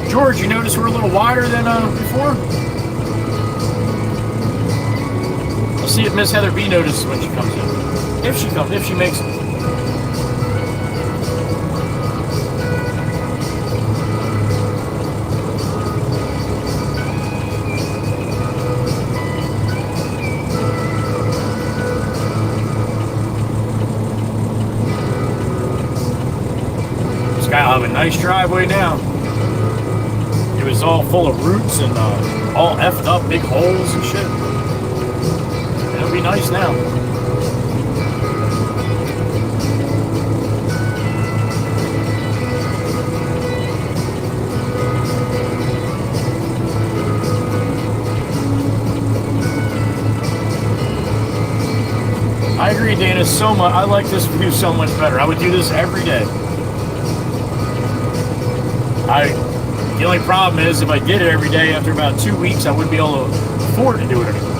George, you notice we're a little wider than before? See if Miss Heather B notices when she comes in. If she comes, if she makes it. This guy will have a nice driveway now. It was all full of roots and all effed up, big holes and shit. It'll be nice now. I agree, Dana, so much. I like this view so much better. I would do this every day. The only problem is if I did it every day, after about 2 weeks, I wouldn't be able to afford to do it anymore.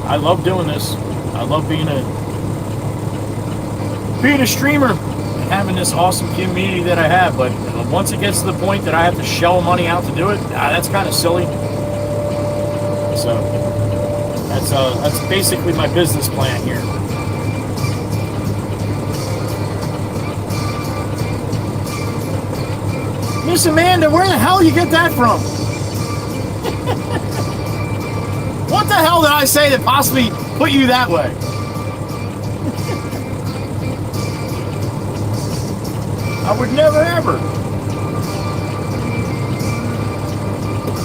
I love doing this. I love being a streamer and having this awesome community that I have. But once it gets to the point that I have to shell money out to do it, that's kind of silly. So that's basically my business plan here. Miss Amanda, where the hell you get that from? What the hell did I say that possibly put you that way? I would never ever.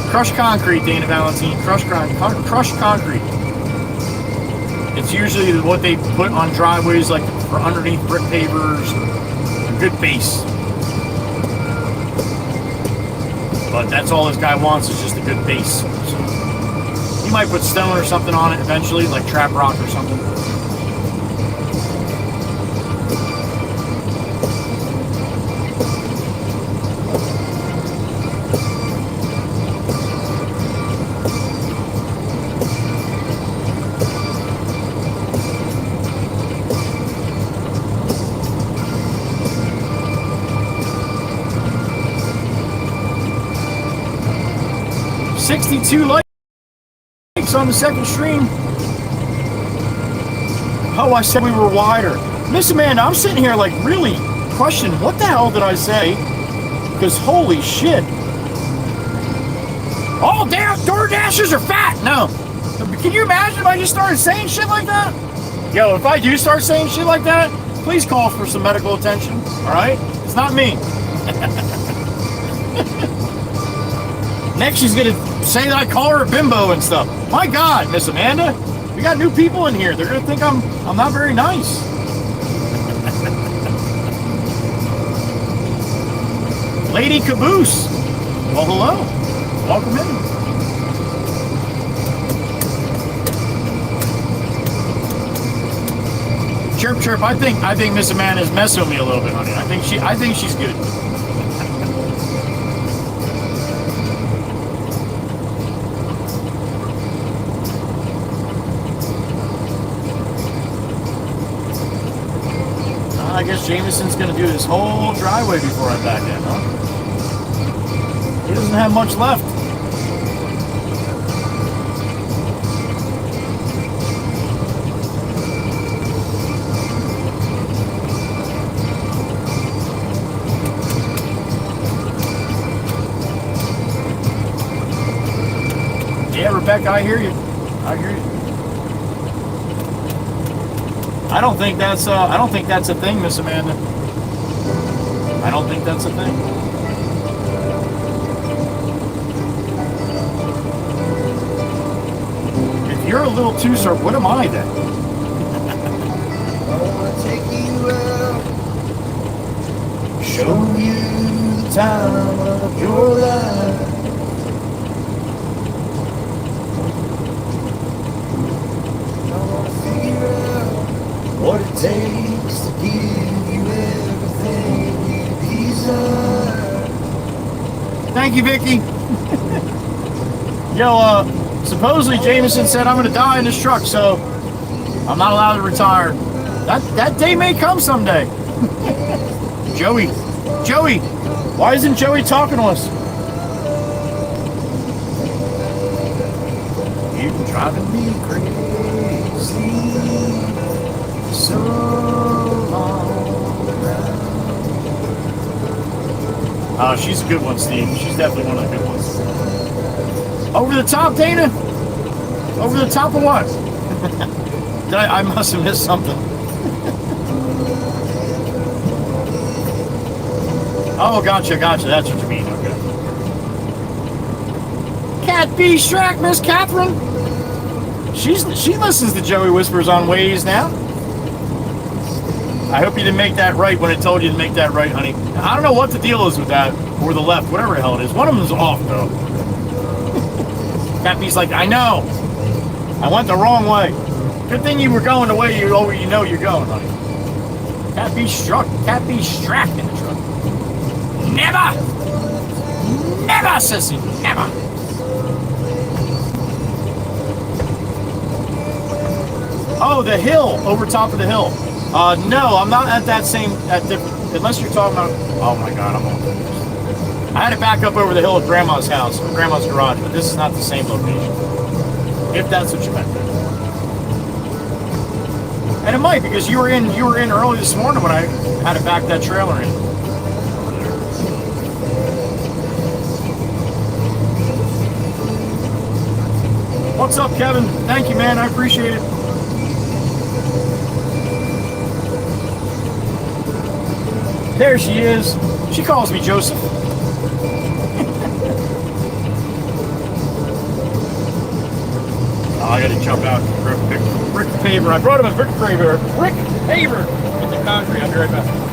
Crushed concrete, Dana Valentine. Crushed concrete. It's usually what they put on driveways, like for underneath brick pavers. A good base. But that's all this guy wants is just a good base. So he might put stone or something on it eventually, like trap rock or something. $62 likes on the second stream. Oh, I said we were wider. Miss Amanda, I'm sitting here like really questioning what the hell did I say? Because holy shit. All damn door dashers are fat. No. Can you imagine if I just started saying shit like that? Yo, if I do start saying shit like that, please call for some medical attention. Alright? It's not me. Next she's gonna say that I call her a bimbo and stuff. My God, Miss Amanda, we got new people in here. They're gonna think I'm not very nice. Lady Caboose. Well, hello. Welcome in. Chirp chirp. I think Miss Amanda's messing with me a little bit, honey. I think she's good. I guess Jameson's going to do this whole driveway before I back in, huh? He doesn't have much left. Yeah, Rebecca, I hear you. I hear you. I don't think that's a thing, Miss Amanda. I don't think that's a thing. If you're a little too sharp, what am I then? I wanna take you out, show you the time of your life. What it takes to give you everything you desire. Thank you, Vicky. Yo, supposedly Jameson said I'm gonna die in this truck, so I'm not allowed to retire. That day may come someday. Joey, why isn't Joey talking to us? You're driving me crazy. So long. Oh, she's a good one, Steve. She's definitely one of the good ones. Over the top, Dana? Over the top of what? I must have missed something. Oh, gotcha. That's what you mean. Okay. Cat B Shrek, Miss Catherine. She listens to Joey Whispers on Waze now. I hope you didn't make that right when it told you to make that right, honey. I don't know what the deal is with that, or the left, whatever the hell it is. One of them's off, though. Cappy's like, I know. I went the wrong way. Good thing you were going the way you know you're going, honey. Cappy struck in the truck. Never, sissy, never. Oh, the hill, over top of the hill. No, I'm not at unless you're talking about, oh my God, I'm on this. I had to back up over the hill at Grandma's house, or Grandma's garage, but this is not the same location. If that's what you meant. And it might, because you were in early this morning when I had to back that trailer in. What's up, Kevin? Thank you, man. I appreciate it. There she is. She calls me Joseph. Oh, I gotta jump out and rip the paver. I brought him a brick paver. Brick paver. Get the concrete. I'll be right back.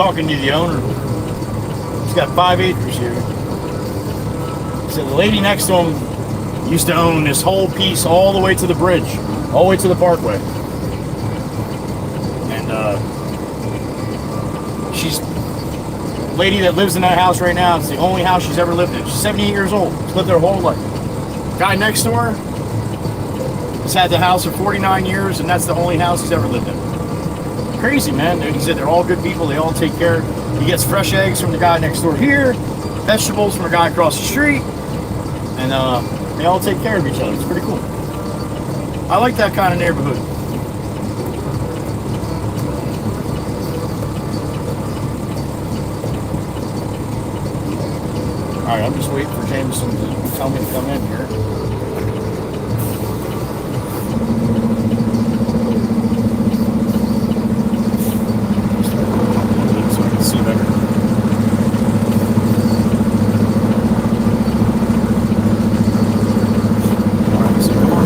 talking to the owner. He's got 5 acres here. So the lady next to him used to own this whole piece all the way to the bridge, all the way to the parkway. And she's the lady that lives in that house right now. It's the only house she's ever lived in. She's 78 years old. She's lived there her whole life. Guy next to her has had the house for 49 years, and that's the only house he's ever lived in. Crazy, man. He said they're all good people. They all take care. He gets fresh eggs from the guy next door here, vegetables from a guy across the street, and they all take care of each other. It's pretty cool. I like that kind of neighborhood. All right, I'm just waiting for Jameson to tell me to come in here. So I can see better. All right, so come on.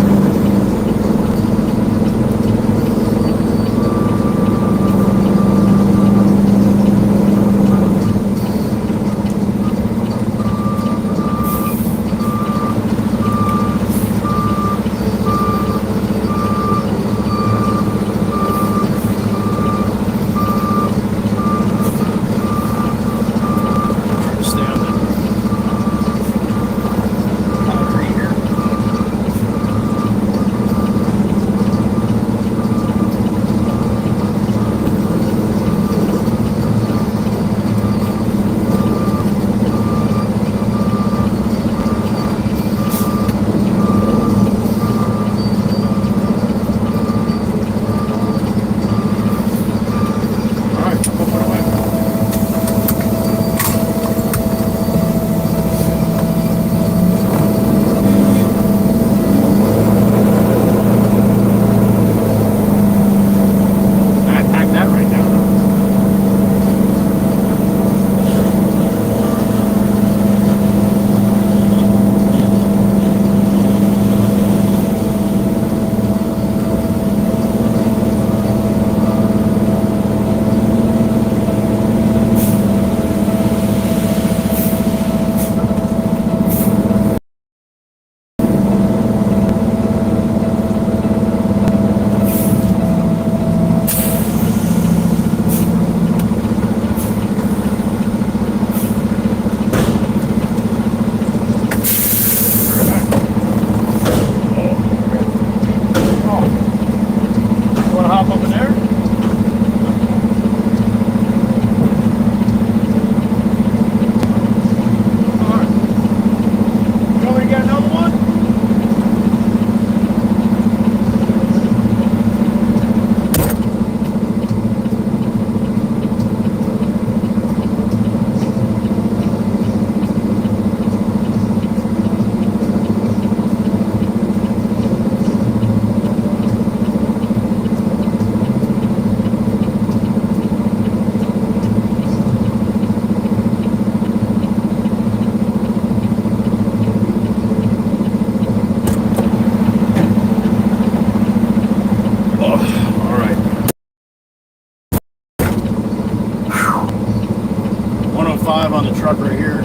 On the truck right here.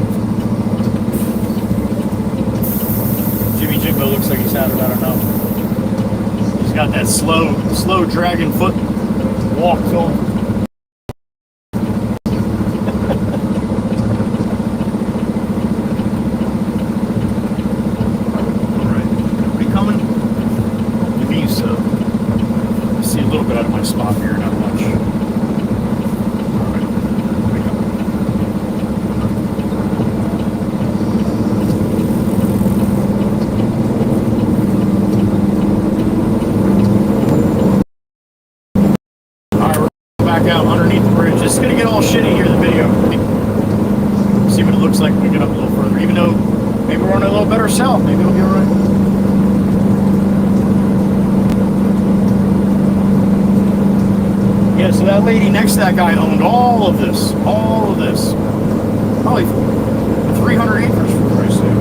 Jimmy Jimbo looks like he's had about enough. He's got that slow dragon foot walk to him. Alright, are we coming? Let me see a little bit out of my spot here, not much. Out underneath the bridge. This is going to get all shitty here in the video. See what it looks like when we get up a little further. Even though maybe we're on a little better south. Maybe it'll be alright. Yeah, so that lady next to that guy owned all of this. All of this. Probably 300 acres for Christ's sake.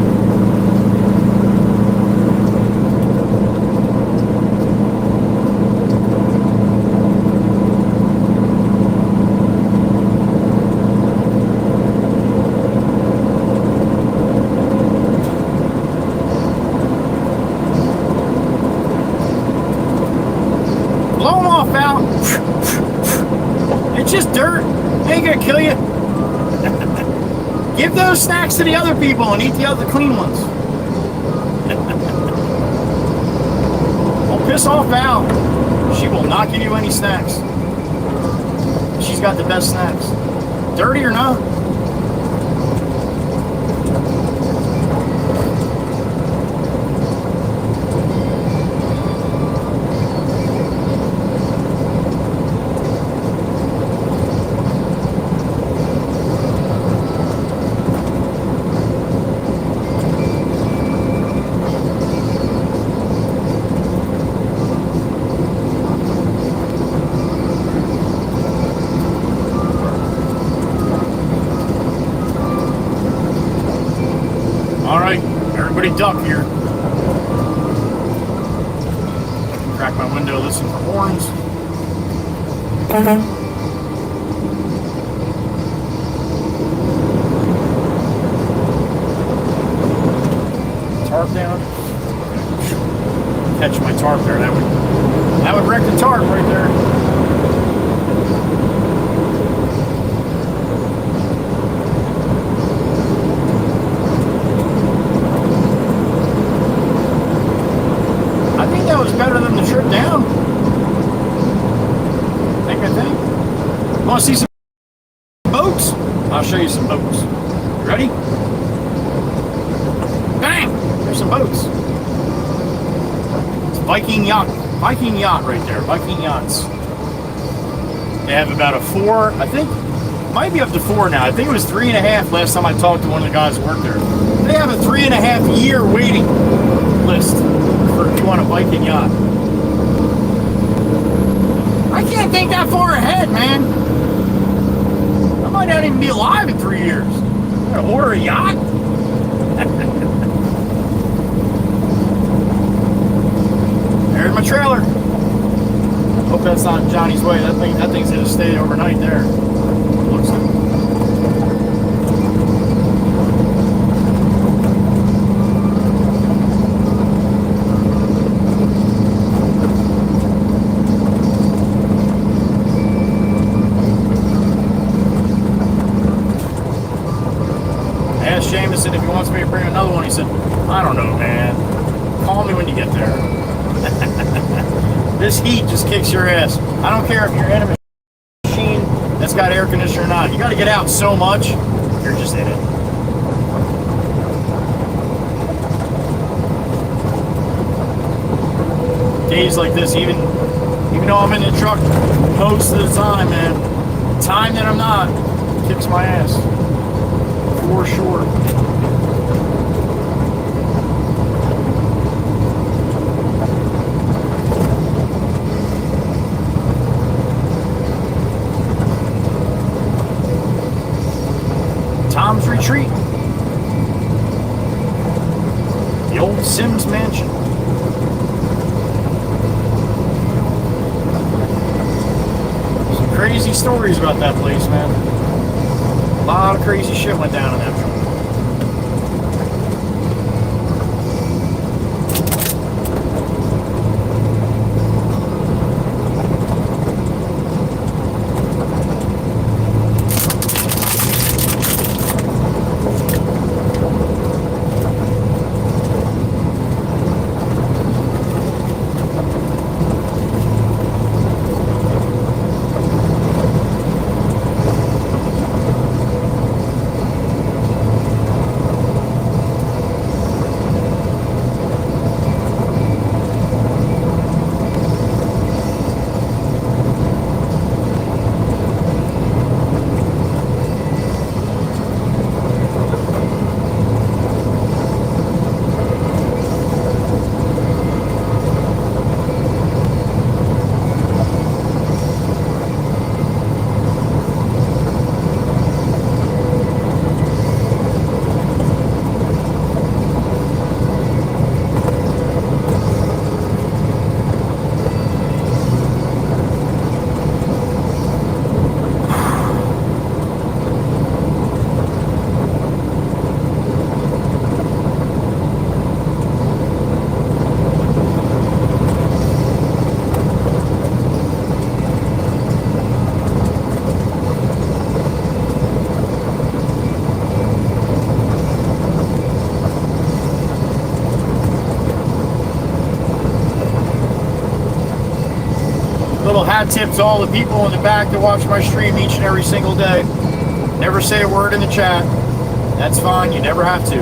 out. It's just dirt. It ain't gonna kill you. Give those snacks to the other people and eat the other clean ones. Don't piss off Val. She will not give you any snacks. She's got the best snacks. Dirty or not. Everybody duck here. Crack my window, listen for horns. Tarp down. Catch my tarp there. That would wreck the tarp right there. Better than the trip down. I think. Want to see some boats? I'll show you some boats. Ready? Bang! There's some boats. It's Viking yacht right there. Viking yachts. They have about a 4, I think. Might be up to 4 now. I think it was 3.5 last time I talked to one of the guys who worked there. They have a 3.5 year waiting list for if you want a Viking yacht. I can't think that far ahead, man. I might not even be alive in 3 years. I'm gonna order a yacht? There's my trailer. Hope that's not Johnny's way. That thing's gonna stay overnight there. Looks like. Jameson if he wants me to bring another one. He said, I don't know, man. Call me when you get there. This heat just kicks your ass. I don't care if you're in a machine that's got air conditioner or not. You got to get out so much, you're just in it. Days like this, even though I'm in the truck most of the time, man, the time that I'm not kicks my ass. For sure. Tom's Retreat. The old Sims Mansion. Some crazy stories about that place, man. A lot of crazy shit went down in that truck. Hat tip to all the people in the back that watch my stream each and every single day. Never say a word in the chat. That's fine. You never have to.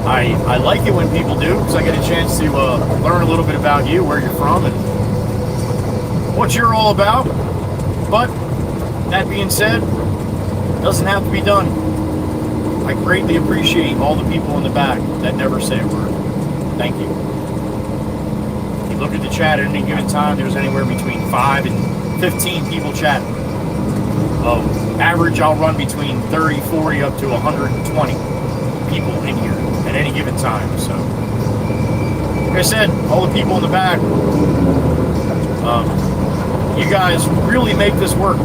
I like it when people do, because I get a chance to learn a little bit about you, where you're from, and what you're all about. But that being said, it doesn't have to be done. I greatly appreciate all the people in the back that never say a word. Thank you. If you look at the chat at any given time, there's anywhere between 5 and 15 people chatting. Average, I'll run between 30, 40, up to 120 people in here at any given time. So, like I said, all the people in the back, you guys really make this work,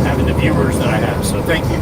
having the viewers that I have. So thank you.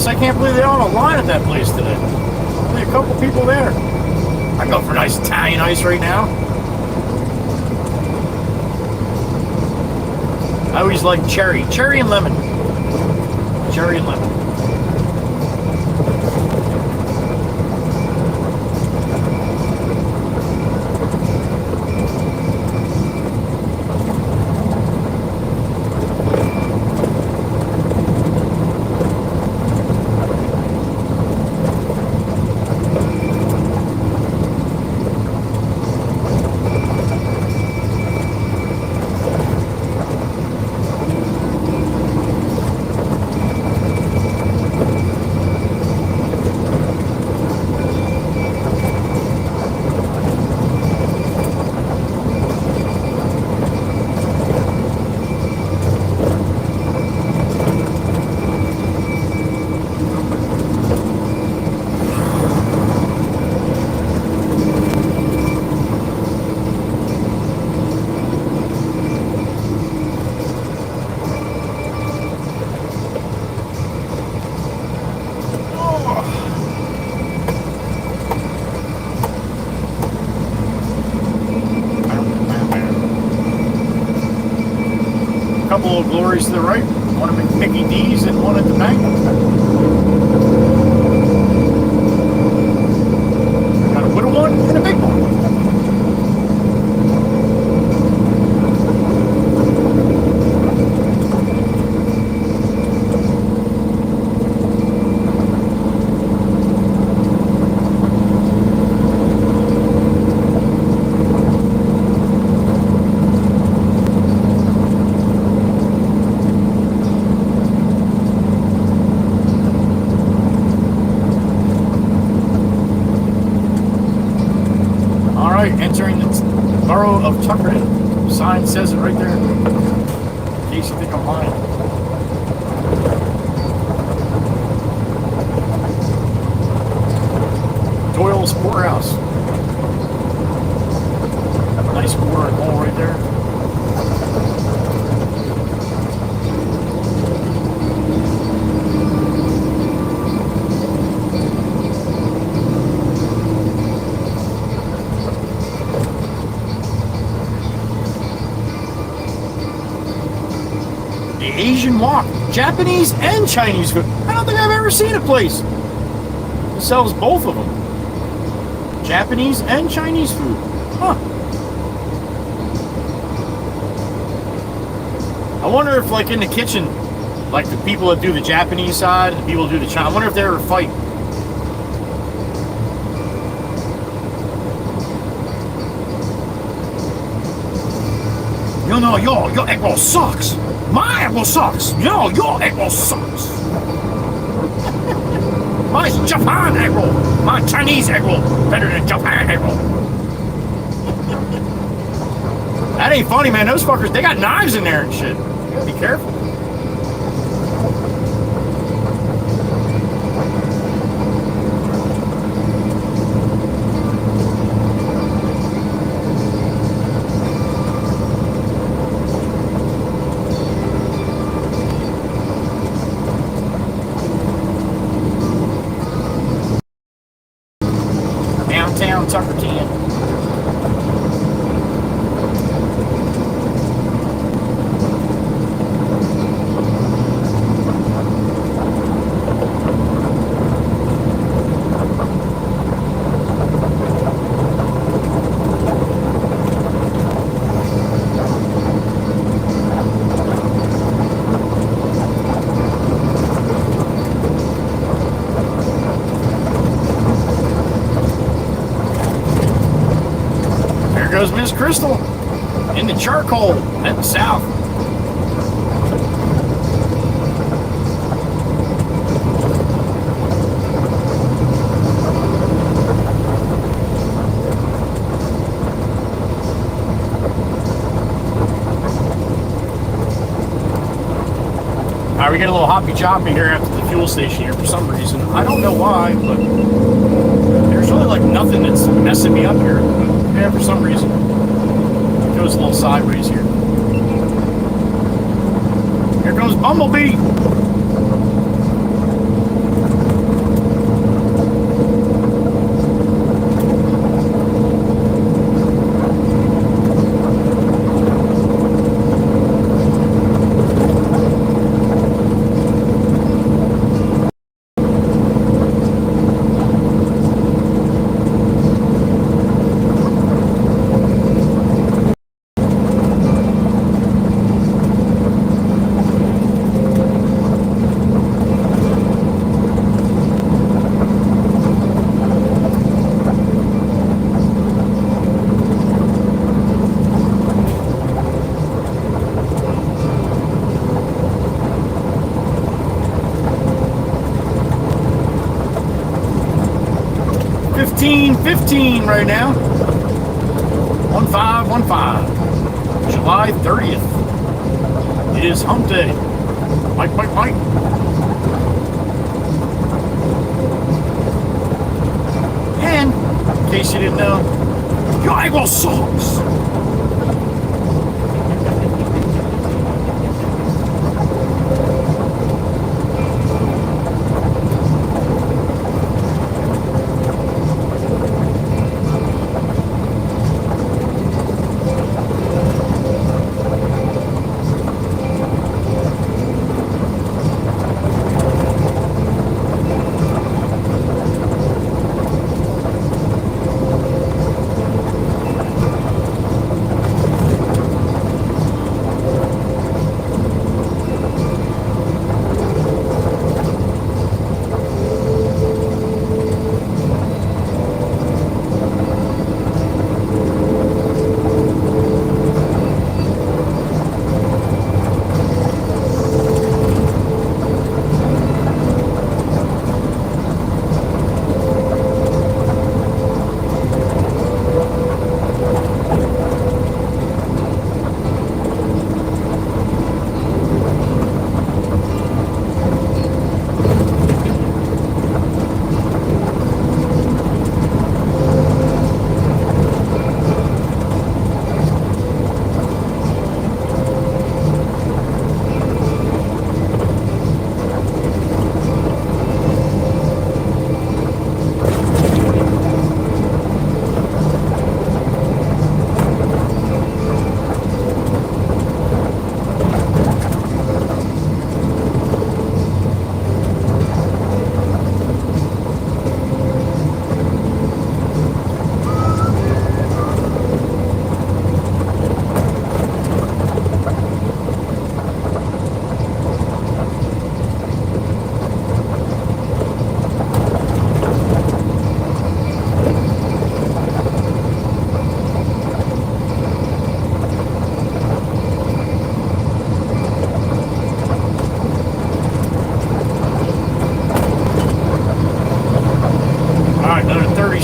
I can't believe they're on a line at that place today. Only a couple people there. I go for nice Italian ice right now. I always like cherry and lemon. Cherry and lemon. Couple of glories to the right, one at Mickey D's and one at the bank. Got a little one and a big one. Entering the borough of Tuckerton. Sign says it right there. In case you think I'm lying. Doyle's Poorhouse. Have a nice watering hole right there. Asian Walk, Japanese and Chinese food. I don't think I've ever seen a place that sells both of them. Japanese and Chinese food. Huh. I wonder if, like, in the kitchen, like the people that do the Japanese side and the people that do the Chinese, I wonder if they ever fight. No, your egg roll sucks. My egg roll sucks. No, your egg roll sucks. My Japan egg roll. My Chinese egg roll better than Japan egg roll. That ain't funny, man. Those fuckers, they got knives in there and shit. You gotta be careful. Downtown Tuckerton. Goes Miss Crystal in the charcoal heading south. Alright, we get a little hoppy choppy here at the fuel station here for some reason. I don't know why, but there's really like nothing that's messing me up here. Yeah, for some reason. It goes a little sideways here. Here goes Bumblebee. $15.15 right now. 1515. July 30th. It is hump day. Mike. And in case you didn't know, Geigle sucks.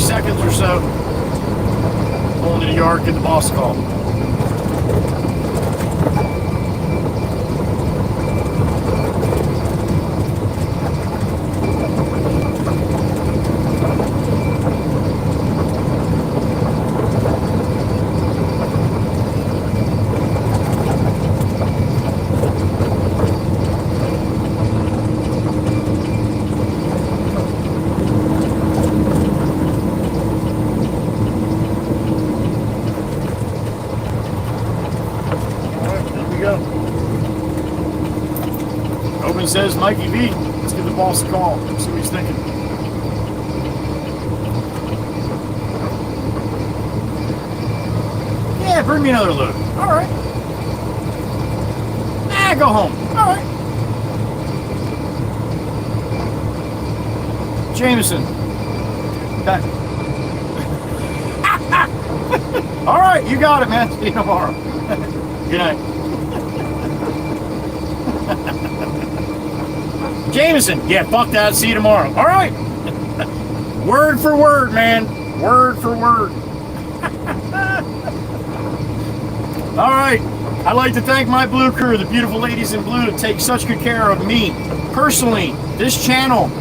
seconds or so. Pulling to the yard, get the boss call. Boatman says, Mikey V, let's give the boss a call. See what he's thinking. Yeah, bring me another load. All right. Go home. All right. Jameson. Back. All right, you got it, man. See you tomorrow. Good night. Jameson. Yeah, fuck that. See you tomorrow. All right. Word for word, man. Word for word. All right. I'd like to thank my blue crew, the beautiful ladies in blue, that take such good care of me personally, this channel,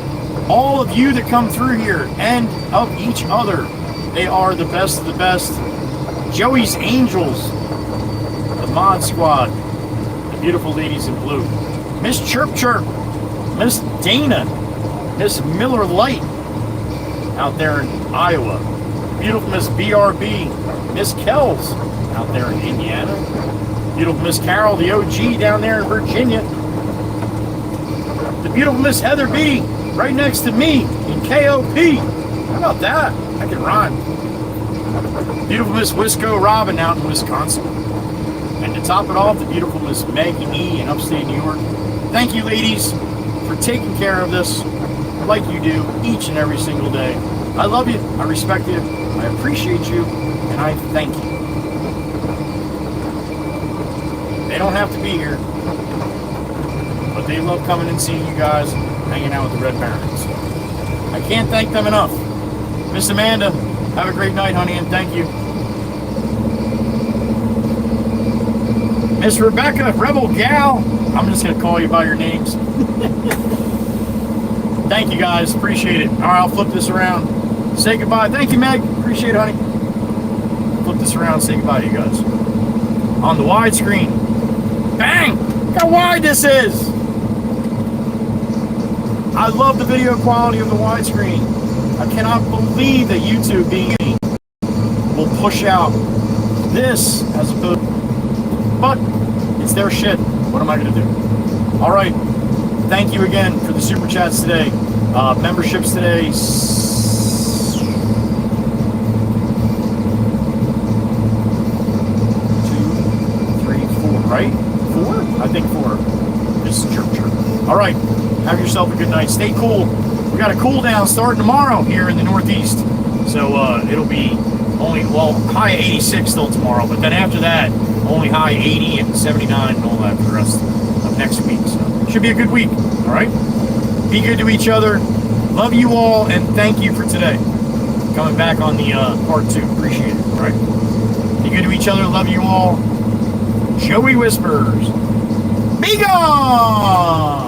all of you that come through here, and of each other. They are the best of the best. Joey's Angels, the Mod Squad, the beautiful ladies in blue. Miss Chirp Chirp, Miss Dana, Miss Miller Light out there in Iowa. Beautiful Miss BRB, Miss Kells out there in Indiana. Beautiful Miss Carol, the OG down there in Virginia. The beautiful Miss Heather B, right next to me in KOP. How about that? I can rhyme. Beautiful Miss Wisco Robin out in Wisconsin. And to top it off, the beautiful Miss Maggie E in upstate New York. Thank you, ladies, for taking care of this like you do each and every single day. I love you. I respect you. I appreciate you. And I thank you. They don't have to be here, but they love coming and seeing you guys, hanging out with the Red Barons. I can't thank them enough. Miss Amanda, have a great night, honey, and thank you. Miss Rebecca, Rebel Gal, I'm just going to call you by your names. Thank you, guys. Appreciate it. All right, I'll flip this around. Say goodbye. Thank you, Meg. Appreciate it, honey. Flip this around. Say goodbye to you guys. On the widescreen. Bang! Look how wide this is! I love the video quality of the widescreen. I cannot believe that YouTube being will push out this as opposed, but it's their shit. What am I gonna do? All right. Thank you again for the super chats today. Memberships today. 2, 3, 4, right? 4? I think 4. Just chirp. All right. Have yourself a good night. Stay cool. We got a cool down starting tomorrow here in the Northeast. So it'll be only, well, high 86 still tomorrow. But then after that, only high 80 and 79 and all that for the rest of next week. So should be a good week. All right. Be good to each other. Love you all. And thank you for today. Coming back on the part 2. Appreciate it. All right. Be good to each other. Love you all. Joey Whispers. Be gone!